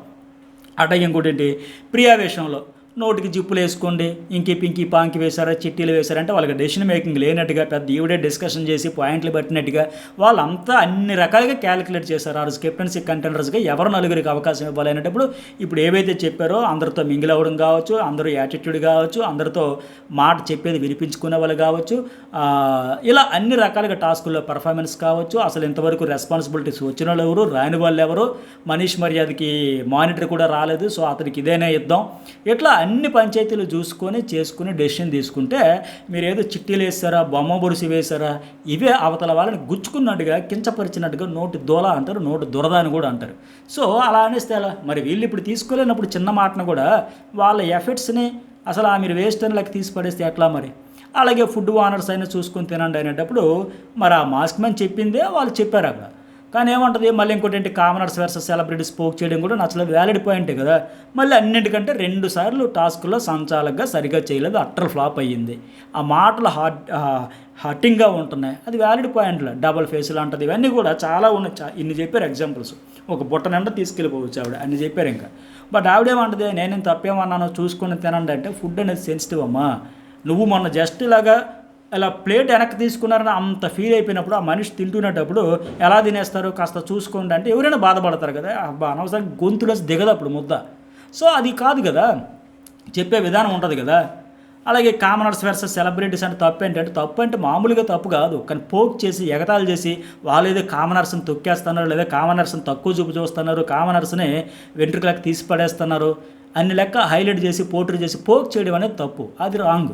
అట్లాగే ఇంకోటి ఏంటి, ప్రియా విషయంలో నోటికి జిప్పులు వేసుకోండి, ఇంకి పింకి పాంకి వేశారా, చిట్టీలు వేశారంటే వాళ్ళకి డెసిషన్ మేకింగ్ లేనట్టుగా పెద్ద ఈవిడే డిస్కషన్ చేసి పాయింట్లు పట్టినట్టుగా వాళ్ళంతా అన్ని రకాలుగా క్యాలిక్యులేట్ చేశారు. ఆ రోజు కెప్టెన్సీ కంటెండర్స్గా ఎవరు నలుగురికి అవకాశం ఇవ్వాలి అనేటప్పుడు ఇప్పుడు ఏవైతే చెప్పారో అందరితో మింగిల్ అవ్వడం కావచ్చు, అందరూ యాటిట్యూడ్ కావచ్చు, అందరితో మాట చెప్పేది వినిపించుకునే వాళ్ళు కావచ్చు, ఇలా అన్ని రకాలుగా టాస్కుల్లో పర్ఫార్మెన్స్ కావచ్చు. అసలు ఇంతవరకు రెస్పాన్సిబిలిటీస్ వచ్చిన వాళ్ళు ఎవరు, రాని వాళ్ళు ఎవరు, మనీష్ మర్యాదకి మానిటర్ కూడా రాలేదు, సో అతనికి ఇదేనే ఇద్దాం, ఇట్లా అన్ని పంచాయతీలు చేసుకుని డెసిషన్ తీసుకుంటే మీరు ఏదో చిట్టీలు వేస్తారా, బొమ్మ బొరుసు వేశారా, ఇవే అవతల వాళ్ళని గుచ్చుకున్నట్టుగా కించపరిచినట్టుగా నోటి దోల అంటారు, నోటి దురద అని కూడా అంటారు. సో అలా అనేస్తే ఎలా మరి? వీళ్ళు ఇప్పుడు తీసుకోలేనప్పుడు చిన్న మాటను కూడా వాళ్ళ ఎఫెక్ట్స్ని అసలు మీరు వేస్ట్ అని లెక్క తీసి పడేస్తే ఎట్లా మరి? అలాగే ఫుడ్ ఓనర్స్ అయినా చూసుకొని తినండి అనేటప్పుడు మరి ఆ మాస్క్ మ్యాన్ చెప్పిందే వాళ్ళు చెప్పారు అక్కడ. కానీ ఏమంటుంది మళ్ళీ ఇంకోటి ఏంటి, కామనర్స్ వర్సెస్ సెలబ్రిటీస్ స్పోక్ చేయడం కూడా నచ్చలేదు, వ్యాలిడ్ పాయింటే కదా. మళ్ళీ అన్నింటికంటే 2 సార్లు టాస్క్లో సంచాలకుగా సరిగ్గా చేయలేదు, అట్టర్ ఫ్లాప్ అయ్యింది. ఆ మాటలు హర్టింగ్గా ఉంటున్నాయి, అది వ్యాలిడ్ పాయింట్లో డబల్ ఫేస్ లాంటిది, ఇవన్నీ కూడా చాలా ఉన్నాయి. ఇన్ని చెప్పారు ఎగ్జాంపుల్స్, ఒక బుట్ట నిండా తీసుకెళ్ళిపోవచ్చు ఆవిడ, అన్ని చెప్పారు ఇంకా. బట్ ఆవిడేమంటుంది, నేను తప్పేమన్నానో చూసుకొని తినండి అంటే ఫుడ్ అనేది సెన్సిటివ్ అమ్మా. నువ్వు మొన్న జస్ట్ ఇలాగా ఇలా ప్లేట్ వెనక్కి తీసుకున్నారని అంత ఫీల్ అయిపోయినప్పుడు ఆ మనిషి తింటునేటప్పుడు ఎలా తినేస్తారు, కాస్త చూసుకోండి అంటే ఎవరైనా బాధపడతారు కదా. అబ్బా అనవసరంగా గొంతులో దిగదు అప్పుడు ముద్ద. సో అది కాదు కదా, చెప్పే విధానం ఉంటుంది కదా. అలాగే కామనర్స్ వర్సెస్ సెలబ్రిటీస్ అంటే తప్పు అంటే మామూలుగా తప్పు కాదు, కానీ పోక్ చేసి ఎగతాలు చేసి వాళ్ళు ఏదో కామనర్స్ని తొక్కేస్తున్నారు, లేదా కామనర్స్ని తక్కువ చూస్తున్నారు, కామనర్స్ని వెంట్రుకలకు తీసి పడేస్తున్నారు అన్ని లెక్క హైలైట్ చేసి పోర్ట్రీ చేసి పోక్ చేయడం అనేది తప్పు, అది రాంగ్.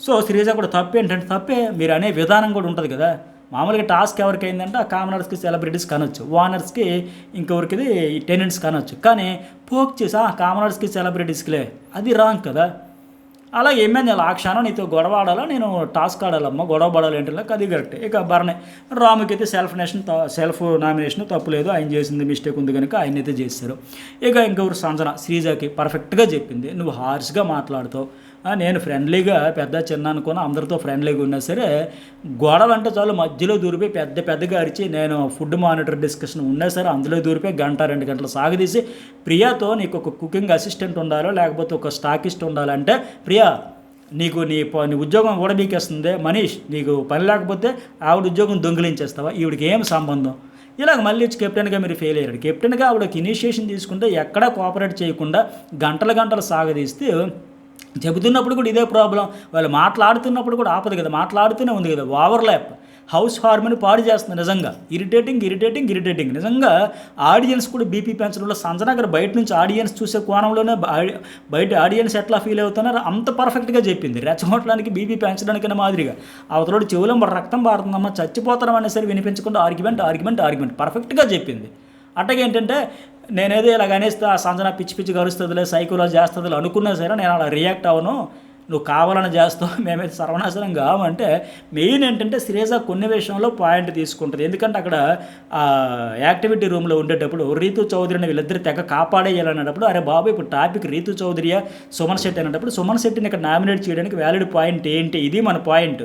సో శ్రీజ కూడా తప్పే మీరు అనే విధానం కూడా ఉంటుంది కదా. మామూలుగా టాస్క్ ఎవరికి అయిందంటే ఆ కామనర్స్కి సెలబ్రిటీస్ కనొచ్చు, ఓనర్స్కి ఇంకొకరికి టెనెంట్స్ కనొచ్చు, కానీ పోక్ చేసి కామనర్స్కి సెలబ్రిటీస్కిలే, అది రాంగ్ కదా. అలా ఏమైంది ఆ క్షణం నీతో గొడవ ఆడాలా, నేను టాస్క్ ఆడాలమ్మా, గొడవ పడాలి ఏంటి, అది కరెక్ట్. ఇక భరణే రాముకి అయితే సెల్ఫ్ నామినేషన్ తప్పులేదు, ఆయన చేసింది మిస్టేక్ ఉంది కనుక ఆయన అయితే చేస్తారు. ఇక ఇంకొకరు సంజన శ్రీజకి పర్ఫెక్ట్గా చెప్పింది, నువ్వు హార్ష్గా మాట్లాడుతావు, నేను ఫ్రెండ్లీగా పెద్ద చిన్న అనుకుని అందరితో ఫ్రెండ్లీగా ఉన్నా సరే గొడవ అంటే చాలు మధ్యలో దూరిపోయి పెద్దగా అరిచి నేను ఫుడ్ మానిటర్ డిస్కషన్ ఉన్నా సరే అందులో దూరిపోయి 1-2 గంటలు సాగదీసి ప్రియాతో నీకు ఒక కుకింగ్ అసిస్టెంట్ ఉండాలో లేకపోతే ఒక స్టాకిస్ట్ ఉండాలంటే ప్రియా నీ ఉద్యోగం ఊడబీకేస్తుంది మనీష్, నీకు పని లేకపోతే ఆవిడ ఉద్యోగం దొంగిలించేస్తావా, ఈవిడికి ఏం సంబంధం? ఇలాగ మళ్ళీ వచ్చి కెప్టెన్గా మీరు ఫెయిల్ అయ్యారు. కెప్టెన్గా ఆవిడకి ఇనిషియేషన్ తీసుకుంటే ఎక్కడా కోఆపరేట్ చేయకుండా గంటలు సాగదీస్తే చెబుతున్నప్పుడు కూడా ఇదే ప్రాబ్లం. వాళ్ళు మాట్లాడుతున్నప్పుడు కూడా ఆపదు కదా, మాట్లాడుతూనే ఉంది కదా. ఓవర్లాప్ హౌస్ హార్మోని పాడు చేస్తుంది. నిజంగా ఇరిటేటింగ్. నిజంగా ఆడియన్స్ కూడా బీపీ పెంచడంలో సంజన గారు బయట నుంచి ఆడియన్స్ చూసే కోణంలోనే బయట ఆడియన్స్ ఎట్లా ఫీల్ అవుతున్నారో అంత పర్ఫెక్ట్గా చెప్పింది. రెచ్చగొట్టడానికి బీపీ పెంచడానికైనా మాదిరిగా అవతలోడు చెవులో రక్తం పారుతుందమ్మా చచ్చిపోతాం అనేసరి వినిపించకుండా ఆర్గ్యుమెంట్ పర్ఫెక్ట్గా చెప్పింది. అట్టగా ఏంటంటే నేనేదో ఇలాగ అనేస్తే ఆ సంజన పిచ్చి కరుస్తుందిలే, సైకోలో చేస్తుందిలే అనుకున్నా సరే నేను అలా రియాక్ట్ అవ్వను. నువ్వు కావాలని చేస్తావు, మేమైతే సర్వనాశనం కావంటే మెయిన్ ఏంటంటే శ్రీజ కొన్ని విషయంలో పాయింట్ తీసుకుంటుంది. ఎందుకంటే అక్కడ యాక్టివిటీ రూమ్లో ఉండేటప్పుడు రీతు చౌదరిని వీళ్ళిద్దరు తెగ కాపాడేయాలనేటప్పుడు అరే బాబు ఇప్పుడు టాపిక్ రీతు చౌదరియా సుమన్ శెట్టి అనేటప్పుడు సుమన్ శెట్టిని ఇక్కడ నామినేట్ చేయడానికి వ్యాలిడ్ పాయింట్ ఏంటి, ఇది మన పాయింట్.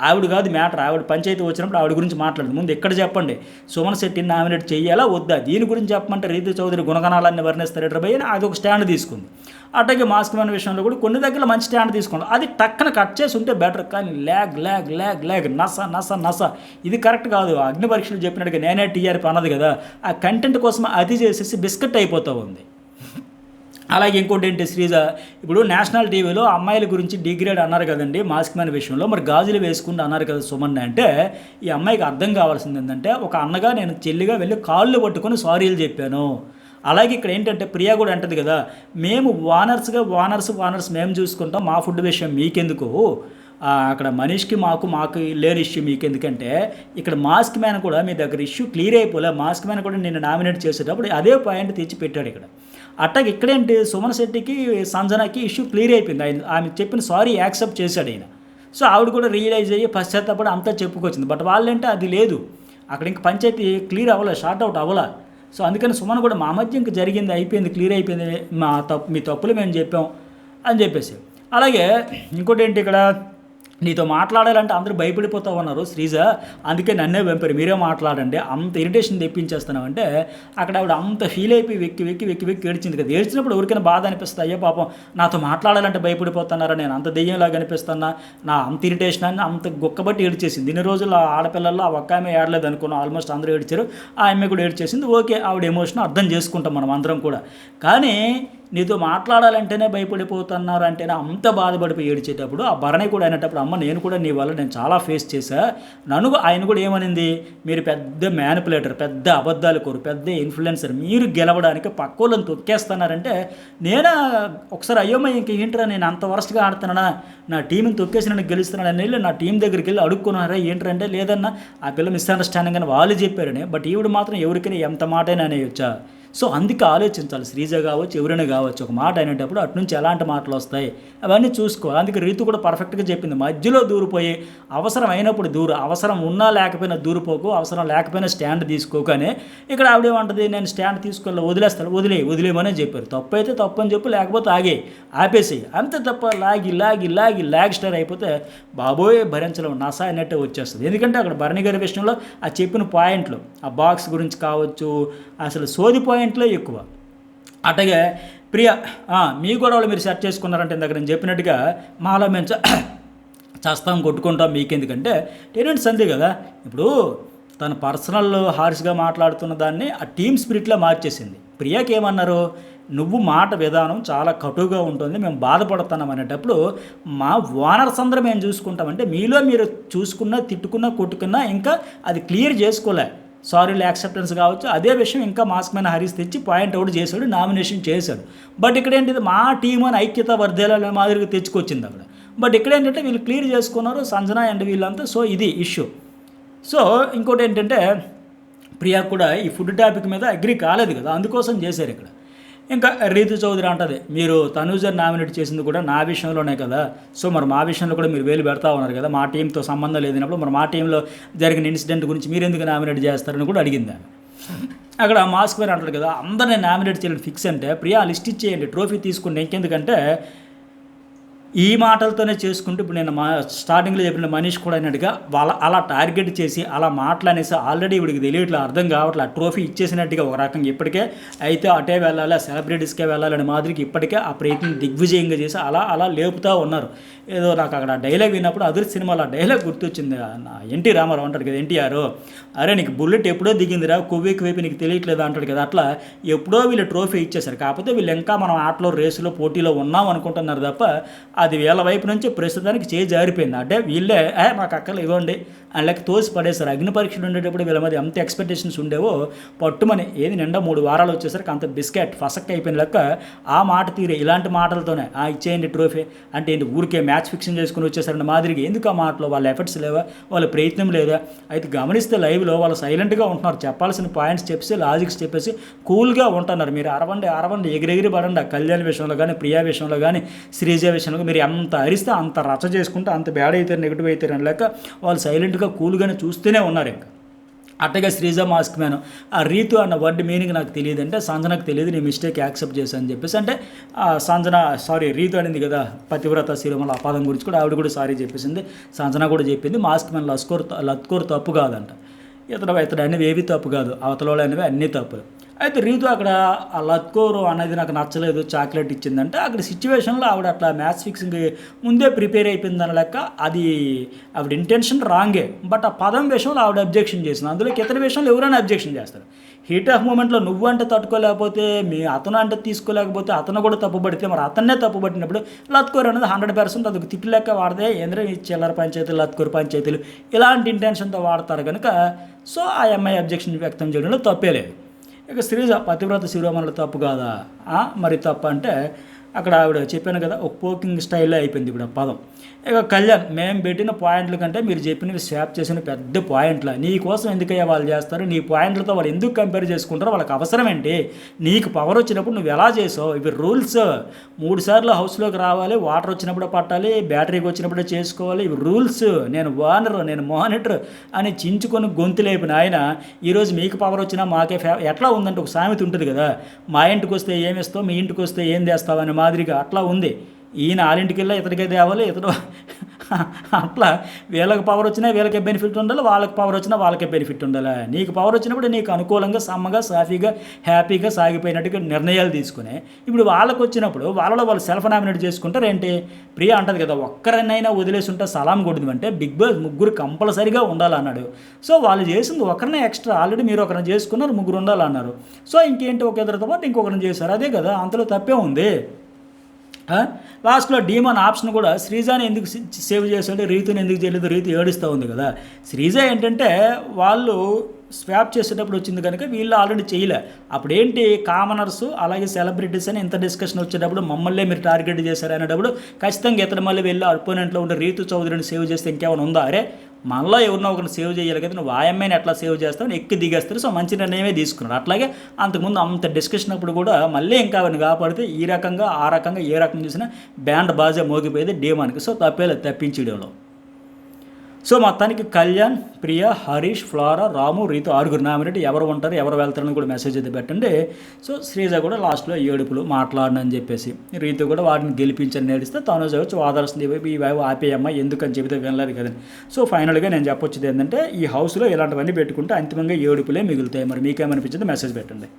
ఆవిడ కాదు మ్యాటర్, ఆవిడ పంచాయతీ వచ్చినప్పుడు ఆవిడ గురించి మాట్లాడదు. ముందు ఇక్కడ చెప్పండి సుమన్ శెట్టిని నామినేట్ చేయాలా వద్దా, దీని గురించి చెప్పమంటే రీతు చౌదరి గుణగణాలన్నీ వర్ణిస్తారు భయ్య అని అది ఒక స్టాండ్ తీసుకుంది. అట్లాగే మాస్క్ మ్యాన్ విషయంలో కూడా కొన్ని దగ్గర మంచి స్టాండ్ తీసుకోండి, అది టక్కన కట్ చేసి ఉంటే బెటర్. కానీ ల్యాగ్ నస ఇది కరెక్ట్ కాదు. అగ్ని పరీక్షలు చెప్పినట్టుగా నేనే టీఆర్పీ అన్నది కదా, ఆ కంటెంట్ కోసం అది చేసేసి బిస్కెట్ అయిపోతూ ఉంది. అలాగే ఇంకోటి ఏంటి శ్రీజ ఇప్పుడు నేషనల్ టీవీలో అమ్మాయిల గురించి డిగ్రేడ్ అన్నారు కదండి మాస్క్ మ్యాన్ విషయంలో, మరి గాజులు వేసుకుంటూ అన్నారు కదా సుమన్ అంటే ఈ అమ్మాయికి అర్థం కావాల్సింది ఏంటంటే ఒక అన్నగా నేను చెల్లిగా వెళ్ళి కాళ్ళు పట్టుకొని సారీలు చెప్పాను. అలాగే ఇక్కడ ఏంటంటే ప్రియా కూడా అంటది కదా మేము ఓనర్స్ మేము చూసుకుంటాం, మా ఫుడ్ విషయం మీకెందుకు, అక్కడ మనీష్కి మాకు లేని ఇష్యూ మీకు ఎందుకంటే ఇక్కడ మాస్క్ మ్యాన్ కూడా మీ దగ్గర ఇష్యూ క్లియర్ అయిపోలే. మాస్క్ మ్యాన్ కూడా నేను నామినేట్ చేసేటప్పుడు అదే పాయింట్ తెచ్చి పెట్టాడు ఇక్కడ. అట్టాగే ఇక్కడేంటి సుమన్ శెట్టికి సంజనాకి ఇష్యూ క్లియర్ అయిపోయింది, ఆమె చెప్పిన సారీ యాక్సెప్ట్ చేశాడు ఆయన. సో ఆవిడ కూడా రియలైజ్ అయ్యి పశ్చాత్తాపడి అంతా చెప్పుకొచ్చింది. బట్ వాళ్ళంటే అది లేదు, అక్కడ ఇంక పంచాయతీ క్లియర్ అవ్వలే, షార్ట్ అవుట్ అవ్వలే. సో అందుకని సుమన్ కూడా మా మధ్య ఇంక జరిగింది అయిపోయింది, క్లియర్ అయిపోయింది, మీ తప్పులు మేము చెప్పాం అని చెప్పేసి. అలాగే ఇంకోటి ఏంటి ఇక్కడ నీతో మాట్లాడాలంటే అందరూ భయపడిపోతూ ఉన్నారు శ్రీజ, అందుకే నన్నే పంపారు మీరే మాట్లాడండి, అంత ఇరిటేషన్ తెప్పించేస్తున్నామంటే అక్కడ ఆవిడ అంత ఫీల్ అయిపోయి వెక్కి ఏడ్చింది కదా. ఏడ్చినప్పుడు ఎవరికైనా బాధ అనిపిస్తుంది, అయ్యో పాపం నాతో మాట్లాడాలంటే భయపడిపోతున్నారా, నేను అంత దెయ్యంలాగా అనిపిస్తున్నా, నా అంత ఇరిటేషన్ అని అంత గొక్కబట్టి ఏడ్చేసింది. ఇన్ని రోజులు ఆడపిల్లల్లో ఆ ఒక్క ఆమె ఏడలేదు అనుకున్నాం, ఆల్మోస్ట్ అందరూ ఏడ్చారు, ఆ ఆమె కూడా ఏడ్చేసింది. ఓకే ఆవిడ ఎమోషన్ అర్థం చేసుకుంటాం మనం అందరం కూడా. కానీ నీతో మాట్లాడాలంటేనే భయపడిపోతున్నారు అంటేనే అంత బాధపడిపోయి ఏడ్చేటప్పుడు ఆ భరణి కూడా అయినప్పుడు అమ్మ నేను కూడా నీ వల్ల నేను చాలా ఫేస్ చేశా, ఆయన కూడా ఏమనింది మీరు పెద్ద మ్యానిపులేటర్, పెద్ద అబద్ధాలు కోరు, పెద్ద ఇన్ఫ్లుయెన్సర్, మీరు గెలవడానికి పక్కోళ్ళని తొక్కేస్తున్నారంటే నేనే ఒకసారి అయ్యోమ్మ ఇంక ఏంటరా నేను అంత వరస్ట్గా ఆడుతున్నానా, నా టీంని తొక్కేసి నన్ను గెలుస్తున్నానని వెళ్ళి నా టీం దగ్గరికి వెళ్ళి అడుక్కున్నారా ఏంటంటే లేదన్నా ఆ పిల్ల మిస్అండర్స్టాండింగ్ అని వాళ్ళు చెప్పారని. బట్ ఈవిడ మాత్రం ఎవరికైనా ఎంత మాటైనా అనేయొచ్చా. సో అందుకే ఆలోచించాలి, శ్రీజ కావచ్చు ఎవరైనా కావచ్చు, ఒక మాట అనేటప్పుడు అటు నుంచి ఎలాంటి మాటలు వస్తాయి అవన్నీ చూసుకోవాలి. అందుకే రీతు కూడా పర్ఫెక్ట్గా చెప్పింది, మధ్యలో దూరిపోయి అవసరం అయినప్పుడు అవసరం ఉన్నా లేకపోయినా దూరిపోకు, అవసరం లేకపోయినా స్టాండ్ తీసుకోకనే. ఇక్కడ ఆవిడేమంటుంది నేను స్టాండ్ తీసుకోవాలి వదిలేస్తాను, వదిలేమనే చెప్పారు. తప్పు అయితే తప్పు అని చెప్పు, లేకపోతే ఆపేసి అంతే తప్ప లాగి స్టార్ అయిపోతే బాబోయే భరించలేము నసా అన్నట్టే వచ్చేస్తుంది. ఎందుకంటే అక్కడ భరణి గారి విషయంలో ఆ చెప్పిన పాయింట్లు ఆ బాక్స్ గురించి కావచ్చు అసలు సోది పాయింట్లే ఎక్కువ. అట్లాగే ప్రియా మీ గొడవలు మీరు సెట్ చేసుకున్నారంటే ఇందాక నేను చెప్పినట్టుగా మాలో మేము చేస్తాం కొట్టుకుంటాం మీకెందుకంటే టెనెంట్స్ అంతే కదా. ఇప్పుడు తన పర్సనల్ హార్ష్గా మాట్లాడుతున్న దాన్ని ఆ టీమ్ స్పిరిట్లో మార్చేసింది. ప్రియాకి ఏమన్నారు, నువ్వు మాట విధానం చాలా కటుగా ఉంటుంది, మేము బాధపడుతున్నాం అనేటప్పుడు మా ఓనర్స్ అందరూ మేము చూసుకుంటామంటే మీలో మీరు చూసుకున్నా తిట్టుకున్నా కొట్టుకున్నా ఇంకా అది క్లియర్ చేసుకోలే, సారీలు యాక్సెప్టెన్స్ కావచ్చు. అదే విషయం ఇంకా మాస్క్ మ్యాన్ హరీష్ తెచ్చి పాయింట్ అవుట్ చేశాడు, నామినేషన్ చేశాడు. బట్ ఇక్కడ ఏంటిది మా టీం అని ఐక్యత వర్ధేల మాదిరిగా తెచ్చుకొచ్చింది అక్కడ. బట్ ఇక్కడ ఏంటంటే వీళ్ళు క్లియర్ చేసుకున్నారు సంజన అండ్ వీళ్ళంతా. సో ఇది ఇష్యూ. సో ఇంకోటి ఏంటంటే ప్రియా కూడా ఈ ఫుడ్ టాపిక్ మీద అగ్రీ కాలేదు కదా, అందుకోసం చేశారు ఇక్కడ. ఇంకా రీతు చౌదరి అంటది మీరు తనూజర్ నామినేట్ చేసింది కూడా నా విషయంలోనే కదా, సో మరి మా విషయంలో కూడా మీరు వేలు పెడతా ఉన్నారు కదా, మా టీంతో సంబంధం లేదన్నప్పుడు మరి మా టీంలో జరిగిన ఇన్సిడెంట్ గురించి మీరు ఎందుకు నామినేట్ చేస్తారని కూడా అడిగింది. అక్కడ మాస్క్ మ్యాన్ అంటాడు కదా అందరినీ నామినేట్ చేయాలని ఫిక్స్ అంటే ప్రియా లిస్ట్ ఇచ్చేయండి, ట్రోఫీ తీసుకుని ఇంకెందుకంటే ఈ మాటలతోనే చేసుకుంటూ ఇప్పుడు నేను స్టార్టింగ్లో చెప్పిన మనీష్ కూడా అయినట్టుగా అలా టార్గెట్ చేసి అలా మాటలనేసి ఆల్రెడీ ఇవిడికి తెలియట్లా, అర్థం కావట్లే, ట్రోఫీ ఇచ్చేసినట్టుగా ఒక రకంగా ఇప్పటికే అయితే అటే వెళ్ళాలి, సెలబ్రిటీస్కే వెళ్ళాలని మాదిరికి ఇప్పటికే ఆ ప్రయత్నం దిగ్విజయంగా చేసి అలా లేపుతూ ఉన్నారు. ఏదో నాకు అక్కడ డైలాగ్ విన్నప్పుడు అదురు సినిమాలో డైలాగ్ గుర్తొచ్చింది. ఎన్టీ రామారావు అంటాడు కదా ఎన్టీఆర్, అరే నీకు బుల్లెట్ ఎప్పుడో దిగిందిరా, కొవ్వెక్కి వైపు నీకు తెలియట్లేదు అంటాడు కదా, అట్లా ఎప్పుడో వీళ్ళు ట్రోఫీ ఇచ్చేశారు. కాకపోతే వీళ్ళు ఇంకా మనం ఆటలో రేసులో పోటీలో ఉన్నాం అనుకుంటున్నారు తప్ప అది వీళ్ళ వైపు నుంచి ప్రస్తుతానికి చేయి జారిపోయింది. అంటే వీళ్ళే మాకు అక్కలు ఇవ్వండి అని లెక్క తోసి పడేశారు. అగ్ని పరీక్షలు ఉండేటప్పుడు వీళ్ళ మీద ఎంత ఎక్స్పెక్టేషన్స్ ఉండేవో పట్టుమని ఏది నిండా 3 వారాలు వచ్చేసరికి అంత బిస్కెట్ ఫసక్ అయిపోయిన లెక్క ఆ మాట తీరే ఇలాంటి మాటలతోనే ఇచ్చేయండి ట్రోఫీ అంటే ఏంటి ఊరికే మ్యాచ్ ఫిక్సింగ్ చేసుకుని వచ్చేసారన్న మాదిరిగా ఎందుకు ఆ మాటలో వాళ్ళ ఎఫర్ట్స్ లేవా, వాళ్ళ ప్రయత్నం లేదా? అయితే గమనిస్తే లైవ్లో వాళ్ళు సైలెంట్గా ఉంటున్నారు, చెప్పాల్సిన పాయింట్స్ చెప్పేసి లాజిక్స్ చెప్పేసి కూల్గా ఉంటున్నారు. మీరు అరవండి ఎగిరెగిరి పడండి. కళ్యాణ్ విషయంలో కానీ ప్రియా విషయంలో కానీ శ్రీజ విషయంలో మీరు ఎంత అరిస్తే అంత రచ్చ చేసుకుంటే అంత బ్యాడ్ అవుతారు నెగిటివ్ అవుతారు అని లేక వాళ్ళు సైలెంట్గా కూల్గానే చూస్తూనే ఉన్నారు. ఇంకా అట్టగా శ్రీజ మాస్క్ మ్యాన్ ఆ రీతు అన్న వర్డ్ మీనింగ్ నాకు తెలియదు అంటే సంజనకు తెలియదు, నీ మిస్టేక్ యాక్సెప్ట్ చేశాను అని చెప్పేసి అంటే సంజన రీతు అనింది కదా పతివ్రత శిరోమల ఆ పదం గురించి కూడా ఆవిడ కూడా సారీ చెప్పేసింది, సంజన కూడా చెప్పింది. మాస్క్ మ్యాన్ లత్కోర్ తప్పు కాదంట, ఇతడు అనేవి ఏవి తప్పు కాదు, అవతలలో అనేవి అన్నీ తప్పులు. అయితే రీతు అక్కడ ఆ లత్కోరు అనేది నాకు నచ్చలేదు, చాక్లెట్ ఇచ్చిందంటే అక్కడ సిచ్యువేషన్లో ఆవిడ అట్లా మ్యాచ్ ఫిక్సింగ్ ముందే ప్రిపేర్ అయిపోయిందని లెక్క అది ఆవిడ ఇంటెన్షన్ రాంగే. బట్ ఆ పదం విషయంలో ఆవిడ అబ్జెక్షన్ చేసింది. అందులో ఇతర విషయంలో ఎవరైనా అబ్జెక్షన్ చేస్తారు. హీట్ ఆఫ్ మూమెంట్లో నువ్వు అంటే తట్టుకోలేకపోతే అతను అంటే తీసుకోలేకపోతే అతను కూడా తప్పుపడితే మరి అతన్నే తప్పుపట్టినప్పుడు లత్కోరు అనేది 100% అదొక తిట్టు లెక్క వాడితే ఏంద్రే ఈ చిల్లర పంచాయతీలు లత్కోరు పంచాయతీలు ఇలాంటి ఇంటెన్షన్తో వాడతారు కనుక సో ఆ అమ్మాయి అబ్జెక్షన్ వ్యక్తం చేయడంలో తప్పే లేదు. ఇక శ్రీజ పతివ్రత శిరోమణులు తప్పు కాదా, మరి తప్పు అంటే అక్కడ ఆవిడ చెప్పాను కదా ఒక పోకింగ్ స్టైల్లో అయిపోయింది ఇప్పుడు ఆ పదం. ఇక కళ్యాణ్ మేము పెట్టిన పాయింట్ల కంటే మీరు చెప్పినవి స్వాప్ చేసిన పెద్ద పాయింట్ల నీ కోసం ఎందుకయ్యా వాళ్ళు చేస్తారు, నీ పాయింట్లతో వాళ్ళు ఎందుకు కంపేర్ చేసుకుంటారో వాళ్ళకి అవసరం ఏంటి, నీకు పవర్ వచ్చినప్పుడు నువ్వు ఎలా చేసావు, ఇవి రూల్స్. 3 సార్లు హౌస్లోకి రావాలి, వాటర్ వచ్చినప్పుడు పట్టాలి, బ్యాటరీకి వచ్చినప్పుడే చేసుకోవాలి, ఇవి రూల్స్. నేను ఓనర్, నేను మానిటర్ అని చించుకొని గొంతు లేపిన ఆయన ఈరోజు మీకు పవర్ వచ్చినా మాకే ఎట్లా ఉందంటే ఒక సామెత ఉంటుంది కదా, మా ఇంటికి వస్తే ఏమి ఇస్తావు మీ ఇంటికి వస్తే ఏం చేస్తావు అనే మాదిరిగా అట్లా ఉంది. ఈయన ఆలింటికి వెళ్ళి ఇతడికే తేవాలి, ఇతడు అట్లా వీళ్ళకి పవర్ వచ్చినా వీళ్ళకే బెనిఫిట్ ఉండాలి, వాళ్ళకి పవర్ వచ్చినా వాళ్ళకే బెనిఫిట్ ఉండాలి. నీకు పవర్ వచ్చినప్పుడు నీకు అనుకూలంగా సమ్మగా సాఫీగా హ్యాపీగా సాగిపోయినట్టుగా నిర్ణయాలు తీసుకుని ఇప్పుడు వాళ్ళకి వచ్చినప్పుడు వాళ్ళలో వాళ్ళు సెల్ఫ్ నామినేట్ చేసుకుంటారు ఏంటి. ప్రియా అంటది కదా ఒక్కరినైనా వదిలేసి ఉంటే సలాం కొడుతుంది అంటే బిగ్ బాస్ 3 కంపల్సరీగా ఉండాలన్నాడు. సో వాళ్ళు చేసింది ఒకరినే ఎక్స్ట్రా, ఆల్రెడీ మీరు ఒకరిని చేసుకున్నారు 3 ఉండాలన్నారు. సో ఇంకేంటి ఒక ఇద్దరితో పాటు ఇంకొకరిని చేశారు, అదే కదా అంతలో తప్పే ఉంది. లాస్ట్లో డీమన్ ఆప్షన్ కూడా శ్రీజాని ఎందుకు సేవ్ చేశాడు, రీతుని ఎందుకు చేయలేదు, రీతు ఏడుస్తూ ఉంది కదా. శ్రీజ ఏంటంటే వాళ్ళు స్వాప్ చేసేటప్పుడు వచ్చింది కనుక వీళ్ళు ఆల్రెడీ చేయలే. అప్పుడు ఏంటి కామనర్స్ అలాగే సెలబ్రిటీస్ అని ఇంత డిస్కషన్ వచ్చేటప్పుడు మమ్మల్ని మీరు టార్గెట్ చేశారు అనేటప్పుడు ఖచ్చితంగా ఇతను మళ్ళీ వెళ్ళి అపోనెంట్లో ఉండే రీతు చౌదరిని సేవ్ చేస్తే ఇంకేమైనా ఉందా, అరే మనలో ఎవరినో ఒకరిని సేవ్ చేయాలి కదా, నువ్వు ఆయమ్మాయిని ఎట్లా సేవ్ చేస్తావు ఎక్కి దిగేస్తారు. సో మంచి నిర్ణయమే తీసుకున్నారు. అట్లాగే అంతకుముందు అంత డిస్కషన్ అప్పుడు కూడా మళ్ళీ ఇంకా అవన్నీ కాపాడితే ఈ రకంగా ఆ రకంగా ఏ రకంగా చూసినా బ్యాండ్ బాజా మోగిపోయేది డీమాన్కి. సో తప్పేలేదు తప్పించడంలో. సో మొత్తానికి కళ్యాణ్, ప్రియా, హరీష్, ఫ్లోరా, రాము, రీతు 6 నామినేట్. ఎవరు ఉంటారు ఎవరు వెళ్తారని కూడా మెసేజ్ అయితే పెట్టండి. సో శ్రీజ కూడా లాస్ట్లో ఏడుపులు మాట్లాడనని చెప్పేసి రీతు కూడా వాటిని గెలిపించని నేడిస్తే తను వచ్చి వాదరుస్తుంది ఈ వైపు ఆపేయమ్మ ఎందుకని చెబితే వినలేదు కదండి. సో ఫైనల్గా నేను చెప్పొచ్చేది ఏంటంటే ఈ హౌస్లో ఇలాంటివన్నీ పెట్టుకుంటే అంతిమంగా ఏడుపులే మిగులుతాయి. మరి మీకేమనిపించింది మెసేజ్ పెట్టండి.